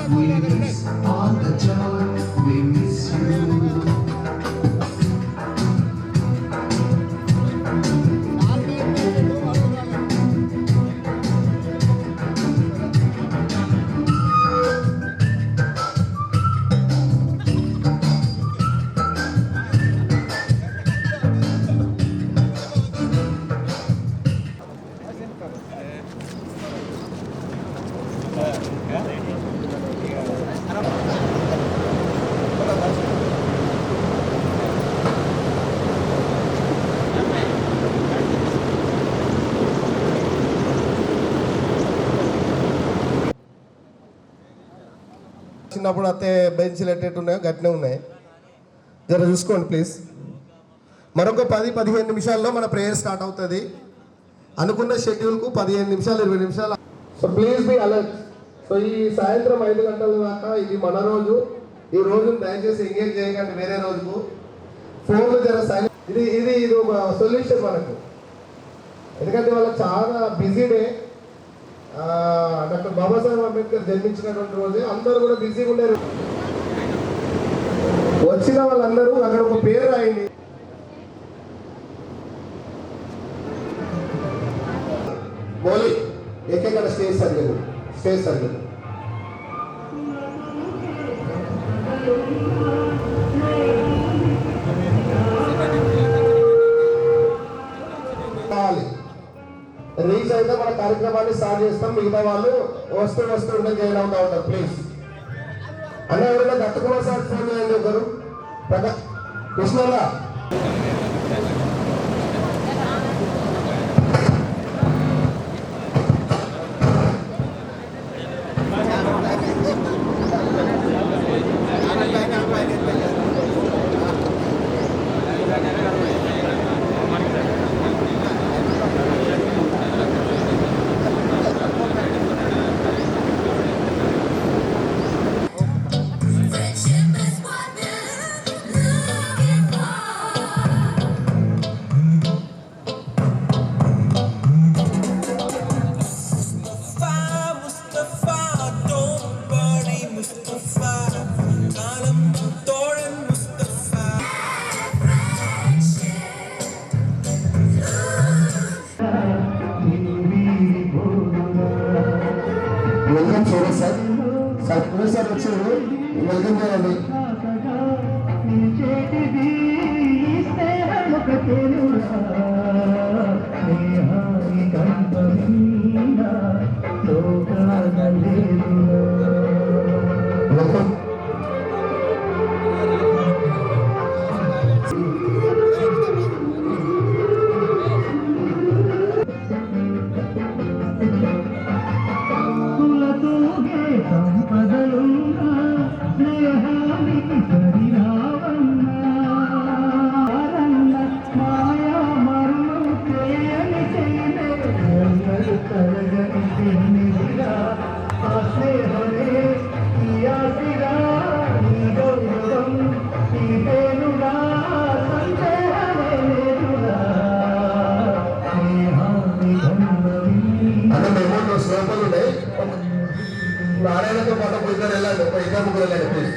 We miss all the joy, we miss you. చిన్నప్పుడు అత్తే బెంచ్లు ఎట్టేట్టు ఉన్నాయో గట్టినే ఉన్నాయి, జర చూసుకోండి ప్లీజ్. మరొక 10-15 నిమిషాల్లో మన ప్రేయర్ స్టార్ట్ అవుతుంది. అనుకున్న షెడ్యూల్కు 15 నిమిషాలు 20 నిమిషాలు. So please be alert. So ఈ సాయంత్రం 5 గంటల దాకా ఇది మన రోజు. ఈ రోజు దయచేసి ఎంగేజ్ చేయకండి వేరే రోజుకు. ఫోన్లు జర సైలెంట్. ఇది ఒక సొల్యూషన్ మనకు, ఎందుకంటే వాళ్ళకి చాలా busy day. Doctor Babasaheb Ambedkar జన్మించినటువంటి రోజే అందరూ కూడా బిజీగా ఉండేరు. వచ్చిన వాళ్ళందరూ అక్కడ ఒక పేరు రాయండి. మౌలి ఏకైక స్టేజ్ సర్వే రీచ్ అయితే మన కార్యక్రమాన్ని స్టార్ట్ చేస్తాం. మిగతా వాళ్ళు వస్తూ ఉండే జాయిన్ అవుతా ఉంటారు. ప్లీజ్ అన్న ఎవరైనా దత్తకుమార్ సార్ ఫోన్ చేయండి. ఒకరు కృష్ణల్లా వెల్కమ్ చూడండి సార్. సార్ వచ్చారు, వెల్కమ్ చేయండి. వెల్కమ్. నారాయణతో పాటు ఇద్దరు వెళ్ళండి, ఇద్దరు ముగ్గురు వెళ్ళండి please.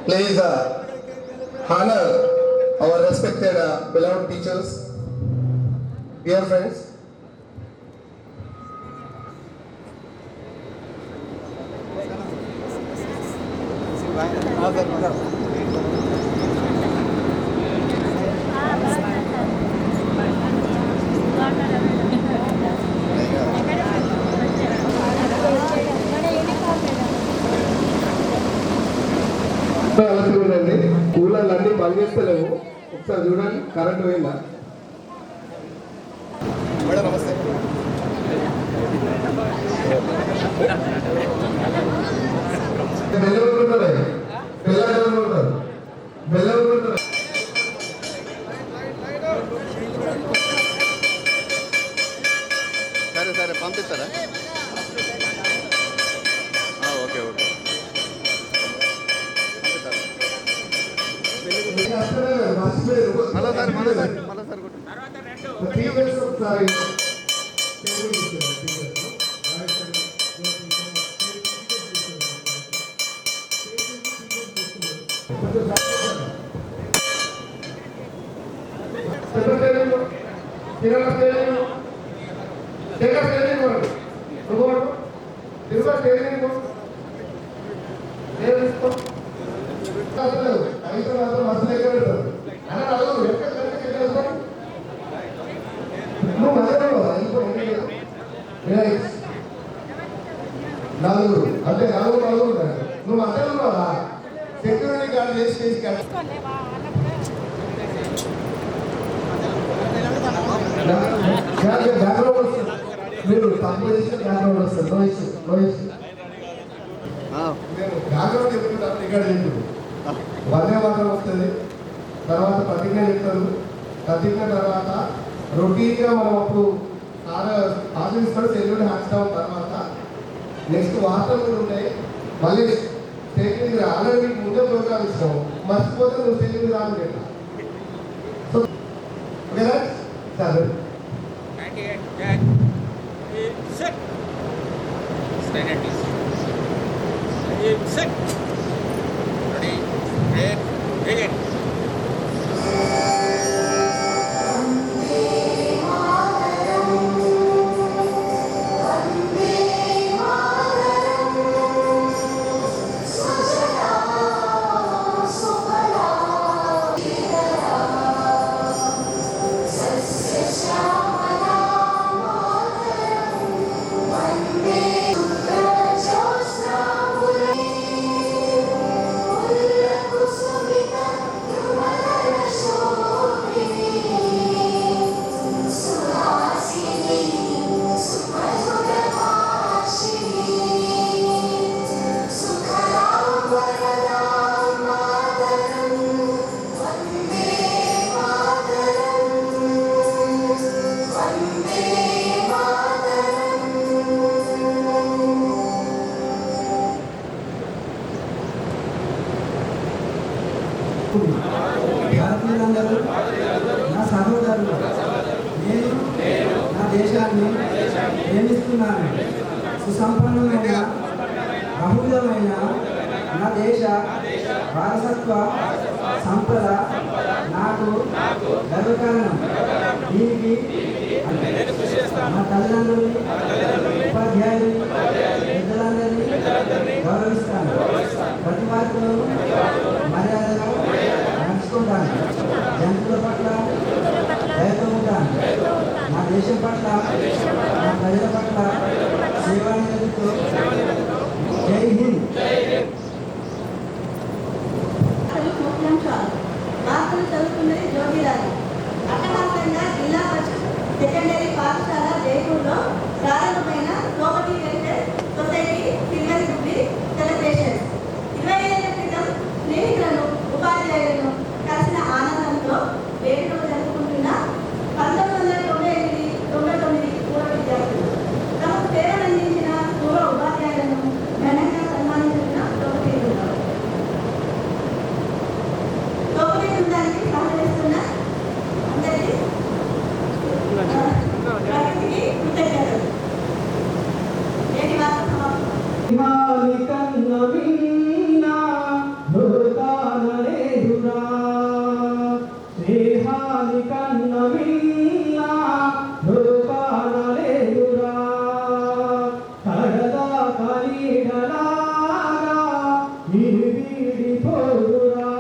Please honor our respected beloved teachers, dear friends, చూడండి కూలర్లు అన్నీ బంద్ చేస్తలేవు. ఒకసారి చూడండి కరెంట్ పోయిందా. మేడం నమస్తే. బెల్లం ఉంటారు, బెల్లం ఉంటారు, బెల్లం ఉంటారు. సరే సరే పంపిస్తారా? ఓకే ఓకే మళ్ళీ ఒకసారి నాలుగు అంటే నాలుగు ఉంటాయి. నువ్వు మధ్యలో ఉన్నావా? సెక్యూరిటీ గార్డ్ చేసి బ్యాక్గ్రౌండ్ వస్తుంది. మీరు తప్పు చేసిన బ్యాక్గ్రౌండ్ వస్తుంది. నోయిస్ నేను బ్యాక్గ్రౌండ్ చెప్తున్నాను, రికార్డ్ చేయండి. వందే మాత్రం వస్తుంది, తర్వాత ప్రతిజ్ఞ చెప్తారు. ప్రతిజ్ఞ తర్వాత రొటీన్గా మనం అప్పుడు ఆశిస్తాడు సెల్యూడ్ హ్యాండ్స్ డౌన్. తర్వాత నెక్స్ట్ వార్తలు కూడా ఉంటాయి. మళ్ళీ స్టేజ్ మీద ఆల్రెడీ ముందే ప్రోగ్రామ్ ఇస్తాం, మర్చిపోతే నువ్వు స్టేజ్ మీద రాను. సో ఓకేనా సార్? భారతీయులందరూ నా సహోదరులు, నేను నా దేశాన్ని ప్రేమిస్తున్నాను. సుసంపన్నమైన బహుళమైన నా దేశ వారసత్వ సంపద నాకు గర్వకారణం. దీనికి నా తల్లిదండ్రులు, ఉపాధ్యాయులు, పెద్దలందరినీ గౌరవిస్తాను. ప్రతి వారితో మర్యాదగా నడుచుకుంటాను. జంతువుల పట్ల దయతో ఉంటాను. నా దేశం పట్ల, నా ప్రజల పట్ల సేవానిరతితో. జై హింద్. వార్తలు చదువుకున్నది జోగిరాజు. అట్టహాసంగా జిల్లా పరిషత్ సెకండరీ పాఠశాల జైపూర్లో ప్రారంభమైన property welfare society silver Jubilee celebrations 20 ఏళ్ల క్రితం స్నేహితులను, ఉపాధ్యాయులను కలిసిన ఆనందంతో వేడుకలు జరుపుకుంటున్న 1998-99 పూర్వ విద్యార్థులు తమకు సేవలందించిన పూర్వ ఉపాధ్యాయులను ఘనంగా సన్మానించిన ప్రోపర్టీ బృందానికి సహకరిస్తున్న స్నేహాని కన్న మిన్న లోకాన లేదురా కడదా కలీడలాగా నిన్ను వీడిపోదురా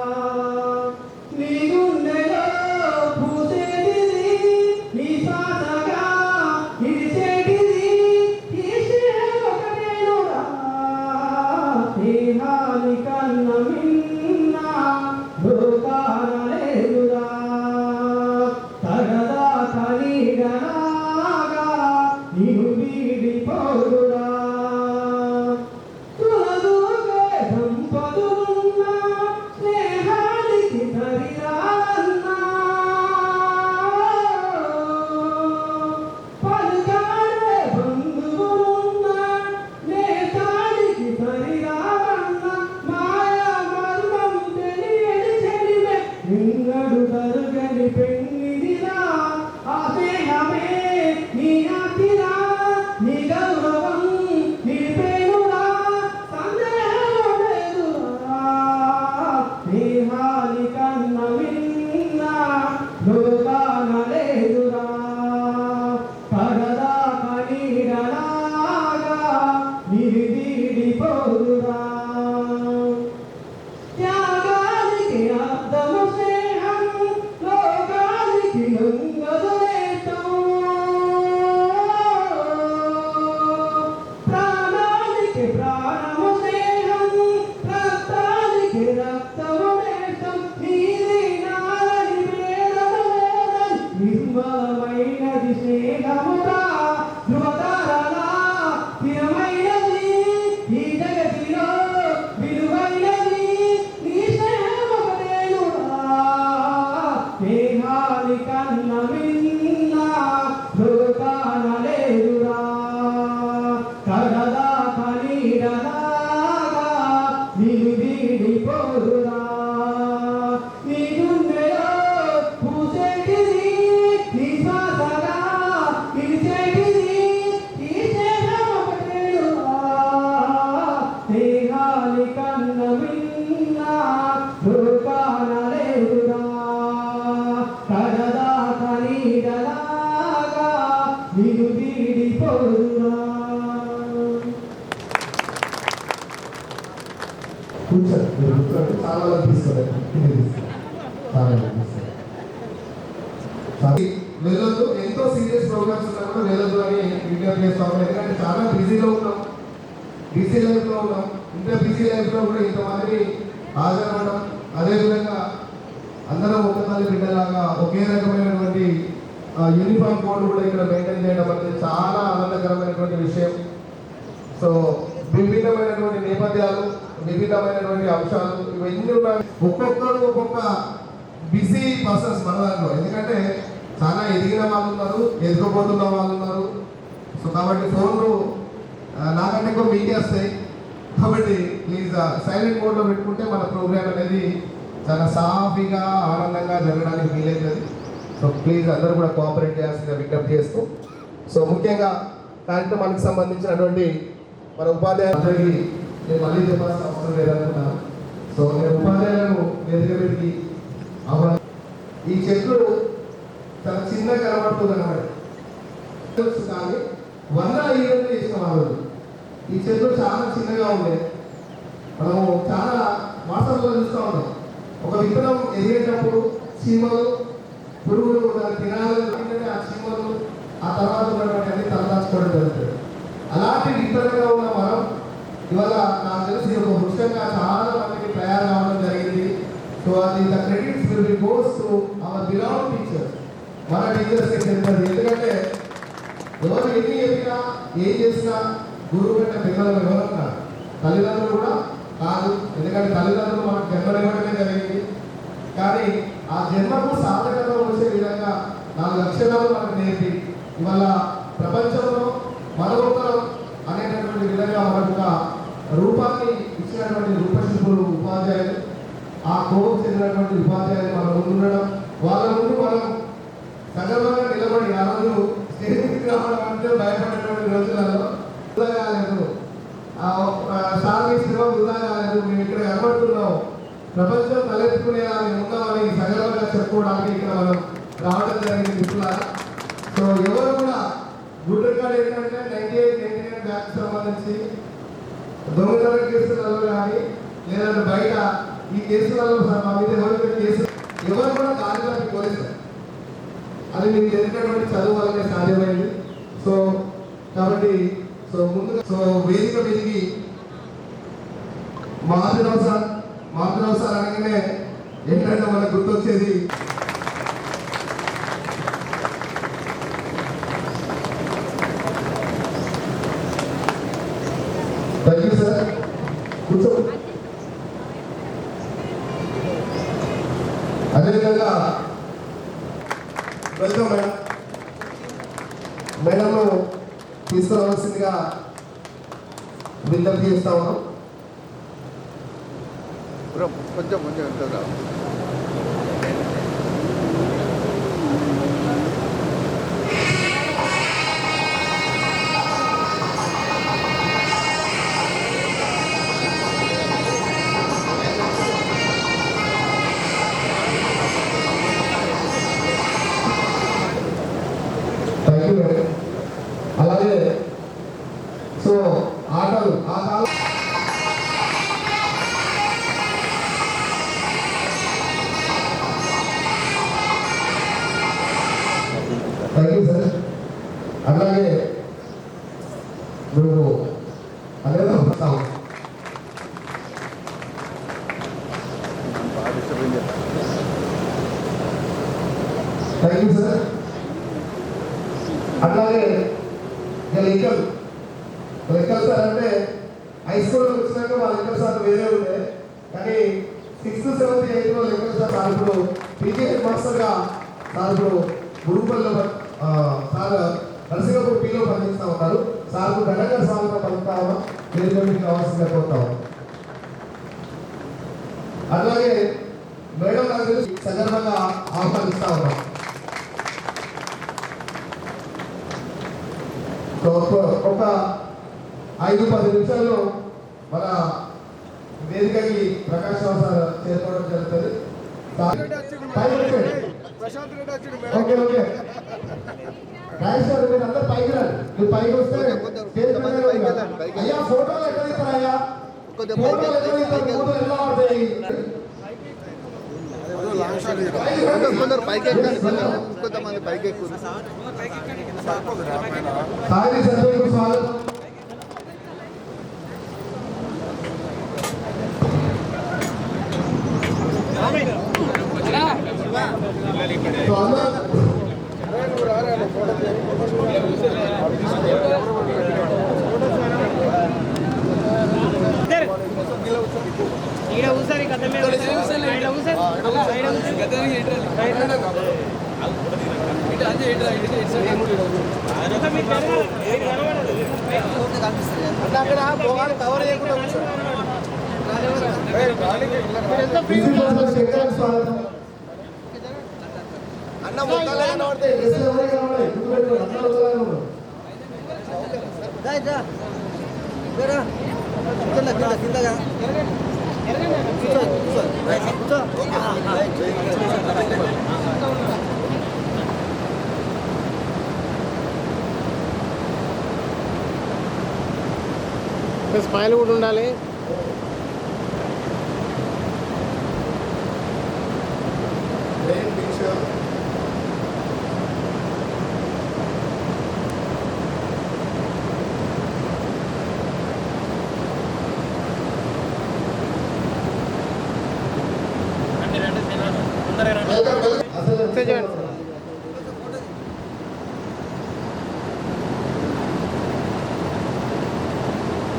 నీ గుండెలో పూసేటిది నీ శ్వాసగా ఇడిచేటిది ఈ స్నేహం ఒకటేనురా స్నేహాని కన్న మిన్న లోకాన లేదురా తగదా కలీడలాగా నిన్ను వీడిపోదురా తులదూగే దంపతులున్న స్నేహానికి సరిరాలన్నా పలుకాడే బంధువులున్న నేతానికి సరిరాలన్న మాయా మర్మం తెలియని చెలిమే నిన్నడు తరుగని పెన్నిదిరా ఆ స్నేహమే నీ ఆతిరా నీ గౌరవం నీ పేరురా సందేహం లేదురా స్నేహాని కన్న మిన్న లోకాన లేదురా పరదా కనీడలాగా నిరిదీడిపోదురా త్యాగానికి అర్థము స్నేహం లోకానికి లొంగదు నేస్తం ప్రాణానికి ప్రాణము స్నేహం రక్తానికి రక్తము నేస్తం నీది నాది భేదము లేదని నిర్మలమైనది స్నేహమురా ధృవతారలా స్థిరమైనది ఈ జగతిలో విలువైనది నీ స్నేహం ఒకటేనురా స్నేహాని కన్న మిన్న లోకాన లేదురా కడదా కలీడలాగా నిన్ను వీడిపోదురా నీ గుండెలో పూసేటిది నీ శ్వాసగా ఇడిచేటిది ఈ స్నేహం ఒకటేనురా స్నేహాని కన్న మిన్న లోకాన లేదురా కడదా కలీడలాగా నిన్ను వీడిపోదురా కూర్చోండి మీరు కూర్చోండి చాలా మంది తీసుకోలేదు చాలా మంది తీసుకోలేదు వెళ్ళొద్దు ఎంతో సీరియస్ ప్రోగ్రామ్స్ ఉన్నా కూడా వెళ్ళొద్దు అని విజ్ఞప్తి చేస్తాము ఎందుకంటే చాలా బిజీలో ఉన్నాం బిజీ లైఫ్లో ఉన్నాం ఇంత బిజీ లైఫ్లో కూడా ఇంతమందిని హాజరవడం అదేవిధంగా అందరం ఒక తల్లి బిడ్డలాగా ఒకే రకమైనటువంటి యూనిఫామ్ కోడ్ కూడా ఇక్కడ మెయింటైన్ చేయడం అనేది చాలా ఆనందకరమైనటువంటి విషయం సో విభిన్నమైనటువంటి నేపథ్యాలు విభిన్నమైనటువంటి అంశాలు ఇవన్నీ ఉన్నాయి ఒక్కొక్కరు ఒక్కొక్క బిజీ పర్సన్స్ మన దాంట్లో ఎందుకంటే చాలా ఎదిగిన వాళ్ళు ఉన్నారు ఎదుగుపోతున్న వాళ్ళు ఉన్నారు సో కాబట్టి ఫోన్లు నాకంటే ఎక్కువ మీకే వస్తాయి కాబట్టి ప్లీజ్ సైలెంట్ మోడ్లో పెట్టుకుంటే మన ప్రోగ్రామ్ అనేది చాలా సాఫీగా ఆనందంగా జరగడానికి వీలవుతుంది సో ప్లీజ్ అందరూ కూడా కోఆపరేట్ చేయాల్సిందిగా విజ్ఞప్తి చేస్తూ సో ముఖ్యంగా కార్యక్రమానికి సంబంధించినటువంటి మన ఉపాధ్యాయులకి నేను మళ్ళీ చెప్పాల్సిన అవసరం లేదనుకున్నాను సో నేను ఉపాధ్యాయులను ఎదుగుబెట్టి ఈ చెట్లు చాలా చిన్నగా కనబడుతుంది అన్నమాట కానీ 100 ఈవెంట్లు చేసిన వాళ్ళు ఈ చెట్లు చాలా చిన్నగా ఉండే మనము చాలా వాసనలో చూస్తూ ఉన్నాం ఒక విత్తనం ఎదిగేటప్పుడు చీమలు పురుగులు దాన్ని తినాలంటే ఆ చీమలు ఆ తర్వాత ఉన్నటువంటి అన్ని తలదాచుకోవడం జరుగుతుంది అలాంటి విత్తనంగా ఉన్న మనం ఇవాళ నాకు తెలిసి ఒక వృక్షంగా చాలా మందికి తయారు కావడం జరిగింది సో అది the credits will be goes to our belong teachers మన టీచర్స్కి చెందుతుంది ఎందుకంటే ఎవరు ఎన్ని చెప్పినా ఏం చేసినా గురువు కంటే పిల్లలు ఎవరన్నా తల్లిదండ్రులు కూడా కాదు ఎందుకంటే తల్లిదండ్రులు మనకు జన్మనివ్వడమే జరిగింది కానీ ఆ జన్మకు సార్థకత వచ్చే విధంగా 4 లక్షణాలు మనకు నేర్పి ఇవాళ ప్రపంచంలో మరొకరం అనేటటువంటి విధంగా మనకు ఒక రూపాన్ని ఇచ్చినటువంటి రూపశిల్పులు ఉపాధ్యాయులు ఆ కోవకు చెందినటువంటి ఉపాధ్యాయులు మన ముందు ఉండడం వాళ్ళ ముందు మనం సగర్వంగా నిలబడి ఆ రోజు స్టేజ్ రావడం అంటే భయపడేటువంటి రోజులలో వృధా కాలేదు సార్ మీ శ్రమ వృధా కాలేదు మేము ఇక్కడ కనబడుతున్నాం ప్రపంచం తలెత్తుకునేలా మేము ఉన్నామని సగర్వంగా చెప్పుకోవడానికి ఇక్కడ మనం రావడం జరిగింది మిత్రులారా. సో ఎవరు కూడా గుడ్ రికార్డ్ ఏంటంటే 98, 99 బ్యాచ్ సంబంధించి దొంగతనం కేసులలో కానీ లేదంటే బయట ఈ కేసులలో మా మీద ఎవరు కేసు ఎవరు కూడా కారణానికి పోలీసారు. అది మీకు తెలిసినటువంటి చదువు వల్లనే సాధ్యమైంది. సో కాబట్టి ముందుగా వేదిక మీదికి మాధురావు సార్ అనగానే ఏంటంటే మనకు గుర్తొచ్చేది థ్యాంక్ యూ సార్. కూర్చో. అదేవిధంగా వెల్కమ్ మేడం. మేడంను తీసుకురావాల్సిందిగా విజ్ఞప్తి చేస్తా ఉన్నాం. బ్రో కొంచెం ఎంత రా థ్యాంక్ యూ మేడం. అలాగే సో ఆటలు ఆ కాలం థ్యాంక్ యూ సార్. అలాగే మేము అదే వస్తాము. బాగా డిస్టర్బ్ థ్యాంక్ యూ సార్. అట్లాగే లెక్కలు సార్ అంటే హై స్కూల్లో వచ్చినాక మా లెక్కల సార్ వేరే ఉండే, కానీ 6th, 7th, 8th లెక్కల సార్ ఇప్పుడు పీజీ హెడ్ మాస్టర్గా సార్ ఇప్పుడు గురుపల్లిలో సార్ నరసింహపూర్ పీలో పనిచేస్తూ ఉన్నారు. సార్కు ఘనంగా స్వాగతం పలుకుతా ఉన్నాం. వేదికకి కావాల్సిందిగా కోరుతాం. అట్లాగే మేడం గారు సందర్భంగా ఆహ్వానిస్తా ఉన్నాం. ఒక 5-10 నిమిషాల్లో మన వేదికకి ప్రకాష్ రావు సార్ చేరుకోవడం జరుగుతుంది. ఓకే ఓకే రాజేష్ గారు మీరు అందరు పైకి రండి. మీరు పైకి వస్తే అయ్యా ఫోటోలు ఎక్కడ ఇస్తారయ్యా? ఫోటోలు ఎక్కడ ఇస్తారు? ఫోటోలు ఎలా పడతాయి? కొందరు పైకి ఎక్కాలి, కొంతమంది పైకి ఎక్కువ సాయి సభ్యులకు స్వాగతం. సో ఈడ ఊసారి కథ మీద ఈడ ఊసారి అక్కడ పోగాలి కవర్ చేయకుండా స్వాగతం. అన్న మొక్కలు కనబడతాయి, డ్రెస్సులు ఎవరే కనబడాయి, స్మైల్ కూడా ఉండాలి.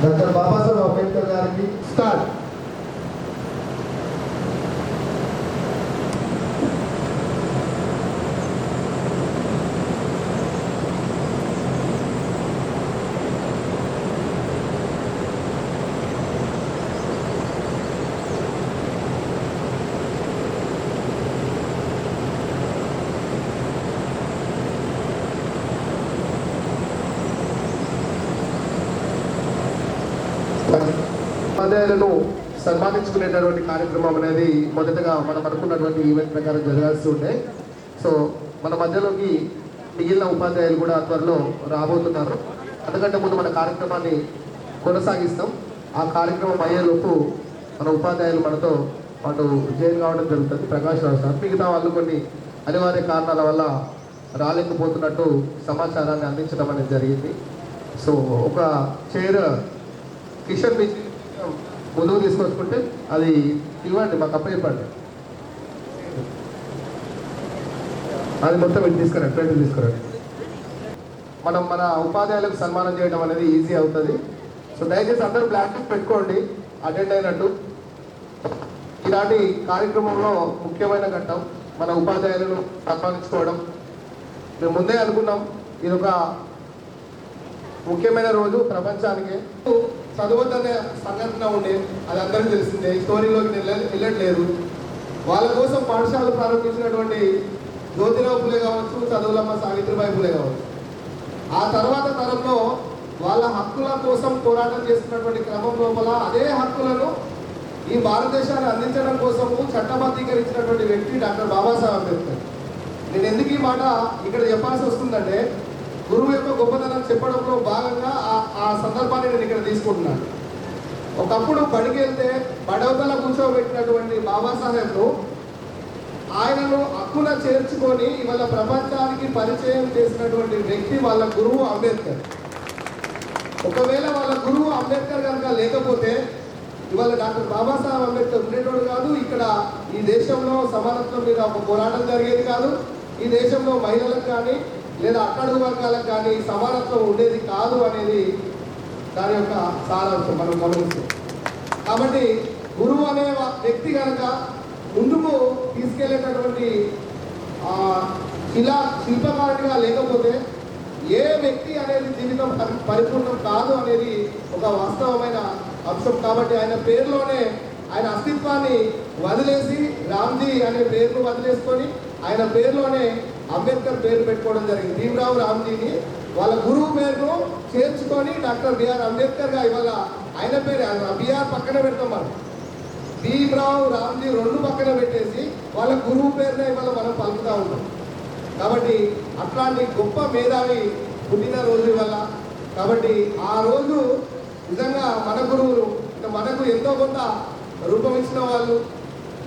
డాక్టర్ బాబాసాహెబ్ అంబేద్కర్ గారికి స్టార్ట్. ఉపాధ్యాయులను సన్మానించుకునేటటువంటి కార్యక్రమం అనేది మొదటగా మనం అనుకున్నటువంటి ఈవెంట్ ప్రకారం జరగాల్సి ఉండే. సో మన మధ్యలోకి మిగిలిన ఉపాధ్యాయులు కూడా త్వరలో రాబోతున్నారు. అందుకంటే ముందు మన కార్యక్రమాన్ని కొనసాగిస్తాం. ఆ కార్యక్రమం అయ్యేలోపు మన ఉపాధ్యాయులు మనతో పాటు జైలు కావడం జరుగుతుంది. ప్రకాష్ రావు సార్ మిగతా వాళ్ళు కొన్ని అనివార్య కారణాల వల్ల రాలేకపోతున్నట్టు సమాచారాన్ని అందించడం అనేది జరిగింది. సో ఒక చైర్ కిషన్ మీ ముందుకు తీసుకొచ్చుకుంటే అది ఇవ్వండి, మాకు అప్ప చెప్పండి. అది మొత్తం ఇటు తీసుకురండి, ఫ్రెండ్ తీసుకురండి. మనం మన ఉపాధ్యాయులకు సన్మానం చేయడం అనేది ఈజీ అవుతుంది. సో దయచేసి అందరూ బ్లాంకెట్ పెట్టుకోండి అటెండ్ అయినట్టు. ఇలాంటి కార్యక్రమంలో ముఖ్యమైన ఘట్టం మన ఉపాధ్యాయులను సన్మానించుకోవడం. మేము ముందే అనుకున్నాం ఇది ఒక ముఖ్యమైన రోజు ప్రపంచానికి. చదవద్దనే సంఘటన ఉండే, అది అందరికీ తెలిసిందే, స్టోరీలోకి వెళ్ళట్లేదు. వాళ్ళ కోసం పాఠశాలలు ప్రారంభించినటువంటి జ్యోతిరావు పులే కావచ్చు, చదువులమ్మ సావిత్రిబాయి పులే కావచ్చు. ఆ తర్వాత తరంలో వాళ్ళ హక్కుల కోసం పోరాటం చేస్తున్నటువంటి క్రమం లోపల అదే హక్కులను ఈ భారతదేశాన్ని అందించడం కోసము చట్టబద్ధీకరించినటువంటి వ్యక్తి డాక్టర్ బాబాసాహెబ్ అంబేద్కర్. నేను ఎందుకు ఈ మాట ఇక్కడ చెప్పాల్సి వస్తుందంటే, గురువు యొక్క గొప్పతనం చెప్పడంలో భాగంగా ఆ సందర్భాన్ని నేను ఇక్కడ తీసుకుంటున్నాను. ఒకప్పుడు బడికి వెళ్తే బడవతల కూర్చోబెట్టినటువంటి బాబాసాహెబ్ను ఆయనను హక్కున చేర్చుకొని ఇవాళ ప్రపంచానికి పరిచయం చేసినటువంటి వ్యక్తి వాళ్ళ గురువు అంబేద్కర్. ఒకవేళ వాళ్ళ గురువు అంబేద్కర్ కనుక లేకపోతే ఇవాళ డాక్టర్ బాబాసాహెబ్ అంబేద్కర్ ఉండేటోడు కాదు. ఇక్కడ ఈ దేశంలో సమానత్వం మీద ఒక పోరాటం జరిగేది కాదు. ఈ దేశంలో మహిళలకు కానీ లేదా అట్టడుగు వర్గాలకు కానీ సమానత్వం ఉండేది కాదు అనేది దాని యొక్క సారాంశం మనం గమనిస్తాం. కాబట్టి గురువు అనే వ్యక్తి కనుక ముందుకు తీసుకెళ్లేటటువంటి శిల్పకారుడిగా లేకపోతే ఏ వ్యక్తి అనేది జీవితం పరిపూర్ణం కాదు అనేది ఒక వాస్తవమైన అంశం. కాబట్టి ఆయన పేరులోనే ఆయన అస్తిత్వాన్ని వదిలేసి రామ్జీ అనే పేరును వదిలేసుకొని ఆయన పేరులోనే అంబేద్కర్ పేరు పెట్టుకోవడం జరిగింది. భీమరావు రామ్జీని వాళ్ళ గురువు పేరును చేర్చుకొని డాక్టర్ బిఆర్ అంబేద్కర్గా ఇవాళ ఆయన పేరు బిఆర్ పక్కన పెడతాం. మనం భీమరావు రామ్జీ రెండు పక్కన పెట్టేసి వాళ్ళ గురువు పేరునే ఇవాళ మనం పలుకుతూ ఉంటాం. కాబట్టి అట్లాంటి గొప్ప మేధావి పుట్టిన రోజు ఇవాళ. కాబట్టి ఆ రోజు నిజంగా మన గురువులు మనకు ఎంతో కొంత రూపం ఇచ్చిన వాళ్ళు,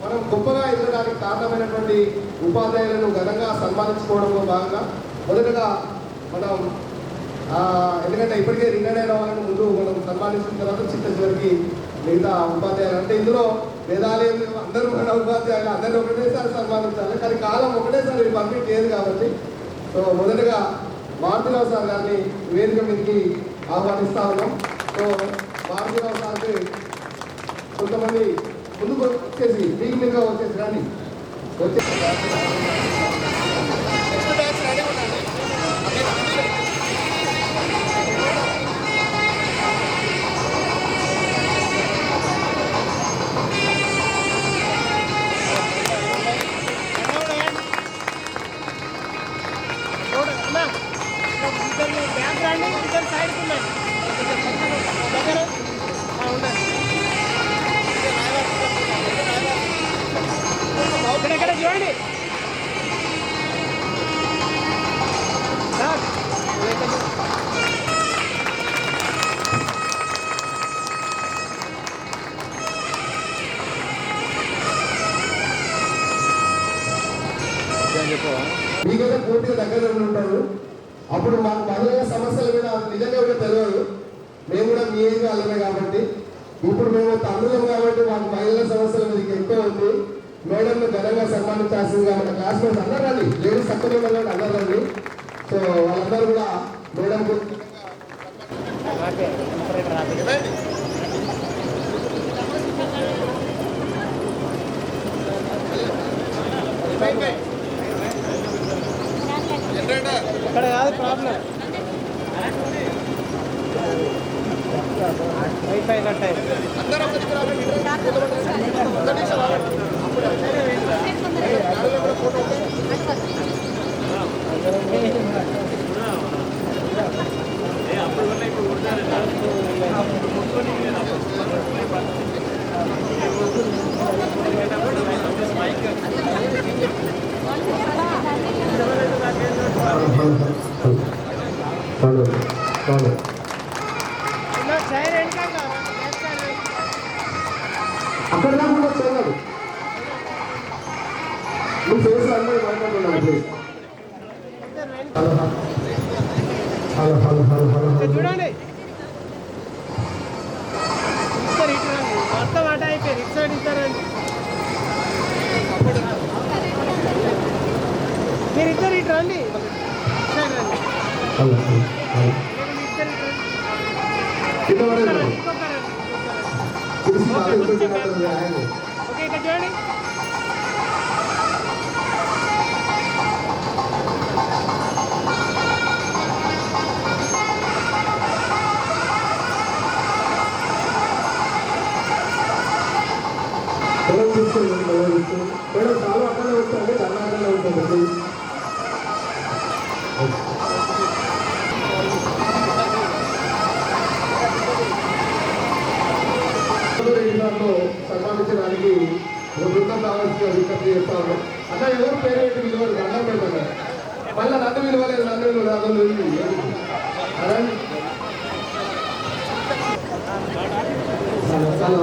మనం గొప్పగా ఎదగడానికి కారణమైనటువంటి ఉపాధ్యాయులను ఘనంగా సన్మానించుకోవడంలో భాగంగా మొదటగా మనం ఎందుకంటే ఇప్పటికే రిటైర్ అయిన వాళ్ళని ముందు మనం సన్మానించిన తర్వాత చివరికి మిగతా ఉపాధ్యాయులు, అంటే ఇందులో భేదాలు అందరూ మన ఉపాధ్యాయులు అందరినీ ఒకటేసారి సన్మానించాలి. కానీ కాలం ఒకటేసారి పర్మిట్ చేయదు కాబట్టి సో మొదటగా మారుతిరావు సార్ గారిని వేదిక మీదకి ఆహ్వానిస్తా ఉన్నాం. సో మారుతిరావు సార్కి కొంతమంది ముందుకు వచ్చేసి మీకు మీదుగా వచ్చేసి రండి వచ్చేసి బ్యాక్ రాండి, ఇద్దరు సైడ్కి ఉన్నాయి దగ్గర ఉండండి. ఇక్కడ చూడండి మీకైతే పూర్తిగా దగ్గర ఉంటారు. అప్పుడు మాకు మహిళల సమస్యల మీద నిజంగా కూడా తెలియదు. మేము కూడా మీ ఏజ్ వాళ్ళమే కాబట్టి ఇప్పుడు మేము తండ్రులం కాబట్టి మాకు మహిళల సమస్యల మీద ఎక్కువ ఉంది. మేడంను ఘనంగా సన్మానించాల్సిందిగా మన క్లాస్మేట్స్ అందరూ రండి, లేడీస్ తక్కువ అందరూ రండి. సో వాళ్ళందరూ కూడా మేడం ఇక్కడ కాదు ప్రాబ్లం, వైఫై కట్ అయింది. అప్పుడు హలో హలో ఇలా చైర్ వెనకాల వేస్తాను. అక్కడ కూడా చేయగలరు నువ్వు ఫేస్ అందరూ మాట్లాడుతున్నాను please hello hello hello hello hello ఇక్కడ హలో చూడండి ఇద్దరు ఇటు రండి. మొత్తం అట అయిపోయింది. ఇటు సైడ్ ఇస్తారండి. మీరు ఇద్దరు ఇటు రండి. ఇటు సైడ్ రండి. హలో హలో హలో లేకుంటే ఇద్దరు ఇటు రండి. కింద పడేది ఇంకొకరండి. కుడిసి కాదు ఇంకొక మాట్లాడుతుంది ఆయన ఓకే ఇక్కడ చూడండి. మేడం తీసుకోండి మేడం తీసుకోండి మేడం చాలా అక్కడే ఉంటుంది కర్ణాటకలో ఉంటుంది ప్లీజ్ జిల్లాలో సన్మానించడానికి ఒక బృందం కావాల్సిన విజ్ఞప్తి చేస్తాను అన్న ఎవరు పేరు ఏంటి విలువలు దండం పెడతాను మళ్ళీ నన్ను విలువలేదు నన్ను విలువ అదే హలో హలో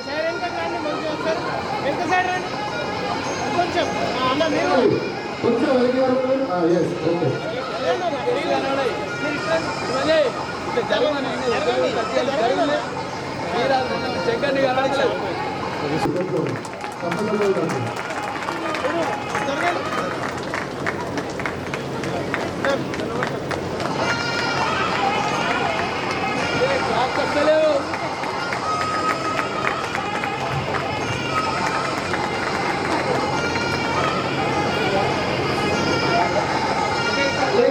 చైర్ వెనకాల రండి. మంచిగా వస్తారు. వెనక సైడ్ రండి. కొంచెం అన్న మీరు కొంచెం వెనక్కి వరకు ఎస్ ఓకే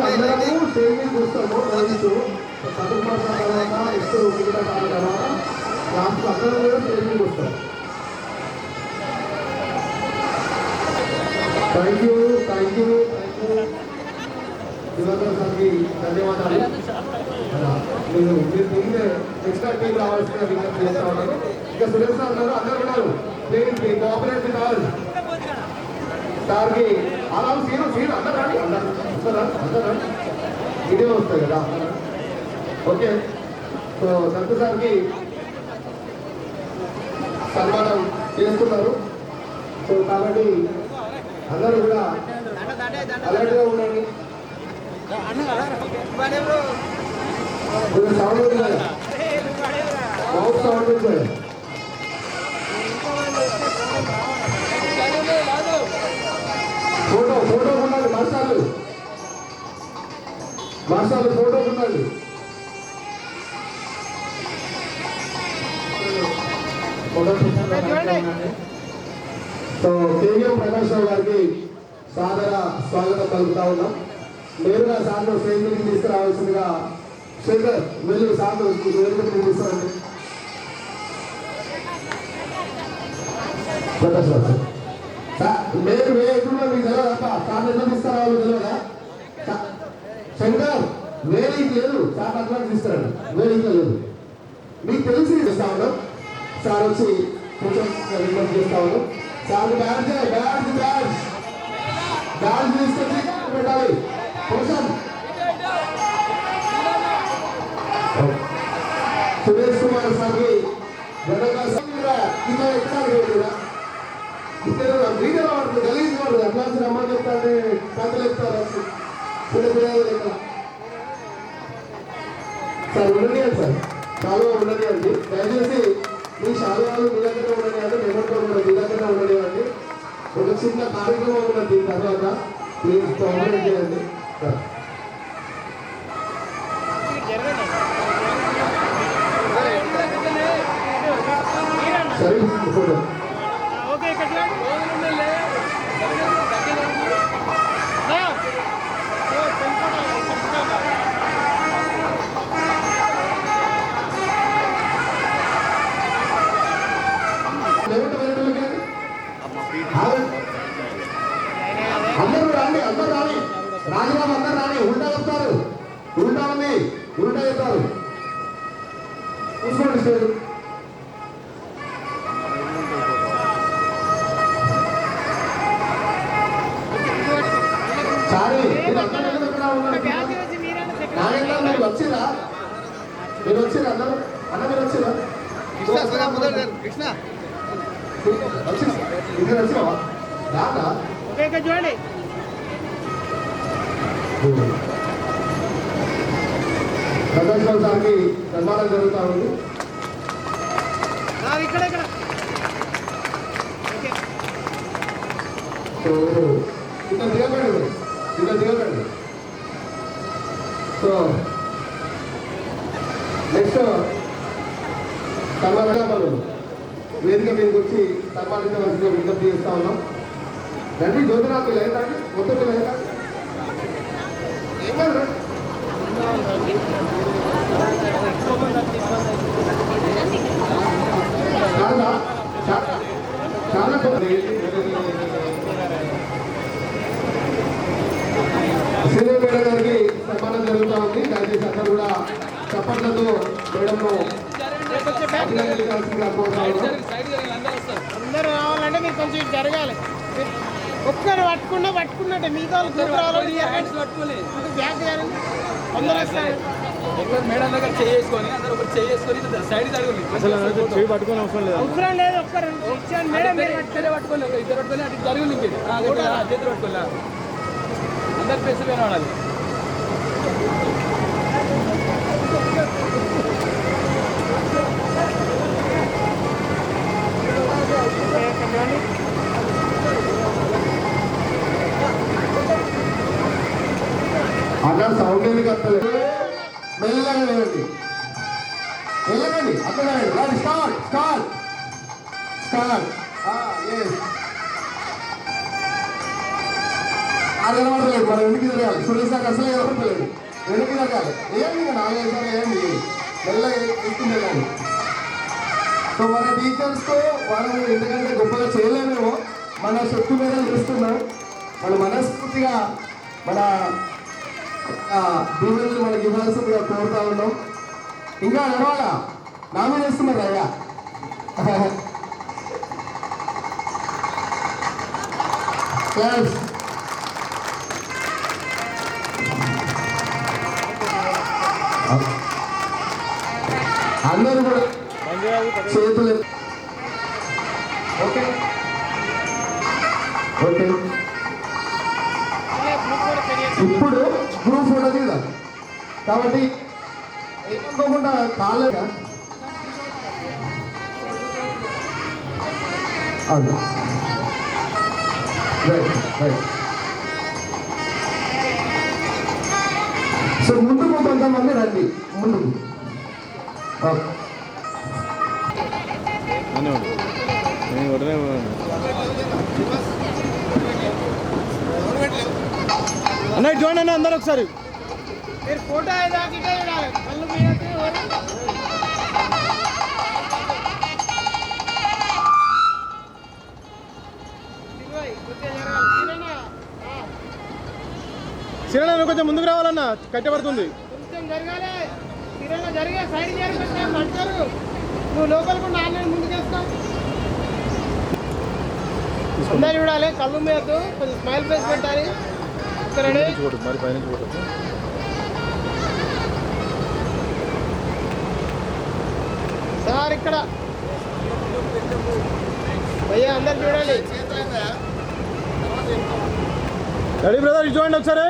అందరము సేవింగ్ చూస్తాము రైతు చతుర్మాస తర్వాత నెక్స్ట్ మిగతా కాలం తర్వాత లాస్ట్ అందరం కూడా సేవింగ్ వస్తాం థ్యాంక్ యూ దివాకర్ సార్కి ధన్యవాదాలు మీరు తిరిగి ఎక్స్ట్రా టీం రావాల్సిన విజ్ఞప్తి చేస్తా ఉన్నారు ఇంకా సురేష్ సార్ ఉన్నారు అందరు ఉన్నారు ప్లీజ్ కోఆపరేట్ విత్ ఆల్ సార్కి అలా సీను అందరు రండి అందరు ఇదే వస్తాయి కదా ఓకే సో దత్తు సార్కి సన్మానం చేస్తున్నారు సో కాబట్టి అందరూ కూడా అలర్ట్గా ఉండండి సౌండ్ ఉంది కదా మౌత్ సౌండ్ ఉంది కదా ఫోటో ఉండాలి మార్షాలు ఫోటో ఉండాలి సో కేవీఎం ప్రకాష్ రావు గారికి సాదర స్వాగతం పలుకుతా ఉన్నాం నేరుగా సార్లు స్టేజ్ మీదకి తీసుకురావాల్సిందిగా శేఖర్ వెళ్ళి సార్లు వేదికకి తీసుకురండి ప్రకాష్ రావు సార్ మీరు ఎక్కడ మీకు తెలియదా సార్ ఎట్లా తీసుకురావాలో తెలియదా శంకర్ వేరే ఇంక లేదు సార్ అట్లా తీసుకురండి వేరే ఇంట్లో లేదు మీకు తెలిసి చేస్తా ఉన్నాం సార్ వచ్చి కొంచెం రిక్వెస్ట్ చేస్తా ఉన్నాం సార్ బ్యాడ్జ్ తీసుకొచ్చి పెట్టాలి కొంచెం సురేష్ కుమార్ సార్కి ఇంకా ఎక్కడ లీడర్ వాడుతుంది గలీజ్ వాడు అడ్వాన్స్ రమ్మని చెప్తానే కథలు చెప్తారు లెక్క సార్ ఉండనియండి సార్ చాలా ఉండనియండి దయచేసి మీ శాలవాళ్ళు మీ దగ్గర ఉండనియండి మెమోటో కూడా మీ దగ్గర ఉండనియండి ఒక చిన్న కార్యక్రమం ఉన్నది దీని తర్వాత ప్లీజ్ కోఆపరేట్ చేయండి సార్ సరే ఫోటో ఓకే ఇక్కడ అందరూ రాని రాజీనామా అందరు రాని ఉల్టా చెప్తారు ఉల్టా ఉంది ఉల్టా చెప్తారు చూసుకోండి స్టేజ్ మీరు వచ్చిరా అందరూ? అన్న మీరు వచ్చిరా? కృష్ణ సగం ముందర జరుగు. కృష్ణ వచ్చినా? మీరు వచ్చినావా? రాదా? ఓకే ఇక్కడ చూడండి. ప్రకాష్ రావు సార్కి సన్మానం జరుగుతూ ఉంది. ఇక్కడ ఇక్కడ ఓకే. సో ఇంకా దిగకండి, ఇంకా దిగకండి. సో నెక్స్ట్ సన్మానాలు వేదిక మీదకి వచ్చి సన్మానించవలసిన విజ్ఞప్తి చేస్తా ఉన్నాం. రండి జ్యోతిరావు లేదా మొత్తం లేదా ఏం కాదు రండి. చాలా చాలా శ్రీదేవి మేడం గారికి సన్మానం జరుగుతూ ఉంది. దయచేసి అందరూ కూడా చప్పట్లతో మేడంను అభినందించాల్సిందిగా కోరుతా ఉన్నాం. అందరూ రావాలంటే మీరు కొంచెం ఇటు జరగాలి. ఒక్కరు పట్టుకున్నట్టే మిగతా వాళ్ళు దూరం రావాలి. బ్యాగ్ చేయాలి. అందరూ వస్తారు. మేడం దగ్గర చేసుకొని అందరూ ఒకటి చేసుకొని సైడ్ జరగండి. చేయి పట్టుకొని అవసరం లేదు. అవసరం లేదు. ఒక్కరు ఇచ్చాను మేడం మీరు పట్టుకోలేదు ఒక ఇద్దరు పట్టుకొని అటు జరుగులు ఇంకేది చేతులు పట్టుకోలే అందరు ప్లేస్ వేరే వాడాలి. అక్కడ సౌండ్ ఏమి కట్టలేదు. మెల్లగా లేదండి, వెళ్ళకండి అక్కడ రండి. Start start start. అది కనబడలేదు. మనం వెనక్కి తిరగాలి. సురేష్ సార్ అసలే కనబడలేదు. వెనక్కి తిరగాలి. ఏమి ఇంకా 4-5 సార్లు ఏమి మెల్లగా ఎక్కుతుంది కానీ. సో మన టీచర్స్తో వాళ్ళు ఎందుకంటే గొప్పగా చేయలేమేమో మన శక్తి మీద చూస్తున్నాం. వాళ్ళు మనస్ఫూర్తిగా మన దీవెనలు మనకి ఇవ్వాల్సిందిగా కోరుతా ఉన్నాం. ఇంకా నడవాలా నామే చేస్తున్నారు అయ్యా. క్లాస్ అందరూ కూడా చేతులు ఓకే ఓకే. ఇప్పుడు గ్రూప్ ఫోటో తీద్దాం కాబట్టి ఏమనుకోకుండా కాలేదా అవును రైట్ రైట్. సో ముందుకు కొంతమంది రండి ముందుకు. ఓకే అన్న చూడండి అన్న అందరూ ఒకసారి మీరు ఫోటో అయ్యేదాకా ఇటే చూడాలి. కళ్ళు మీద సిరణ కొంచెం ముందుకు రావాలన్న కట్టబడుతుంది. కొంచెం జరగాలి. తీరంగా జరిగే సైడ్ జరిగితే పడతారు. నువ్వు లోపలికి ఆన్లైన్ ముందుకు వేస్తావు. అందరు చూడాలి. కళ్ళు మీద కొంచెం స్మైల్ ఫేస్ పెట్టాలి. మరి పైనుంచి కొట్టు. సార్ ఇక్కడ భయ్యా అందరు చూడాలి. రెడీ బ్రదర్ ఇటు చూడండి ఒకసారి.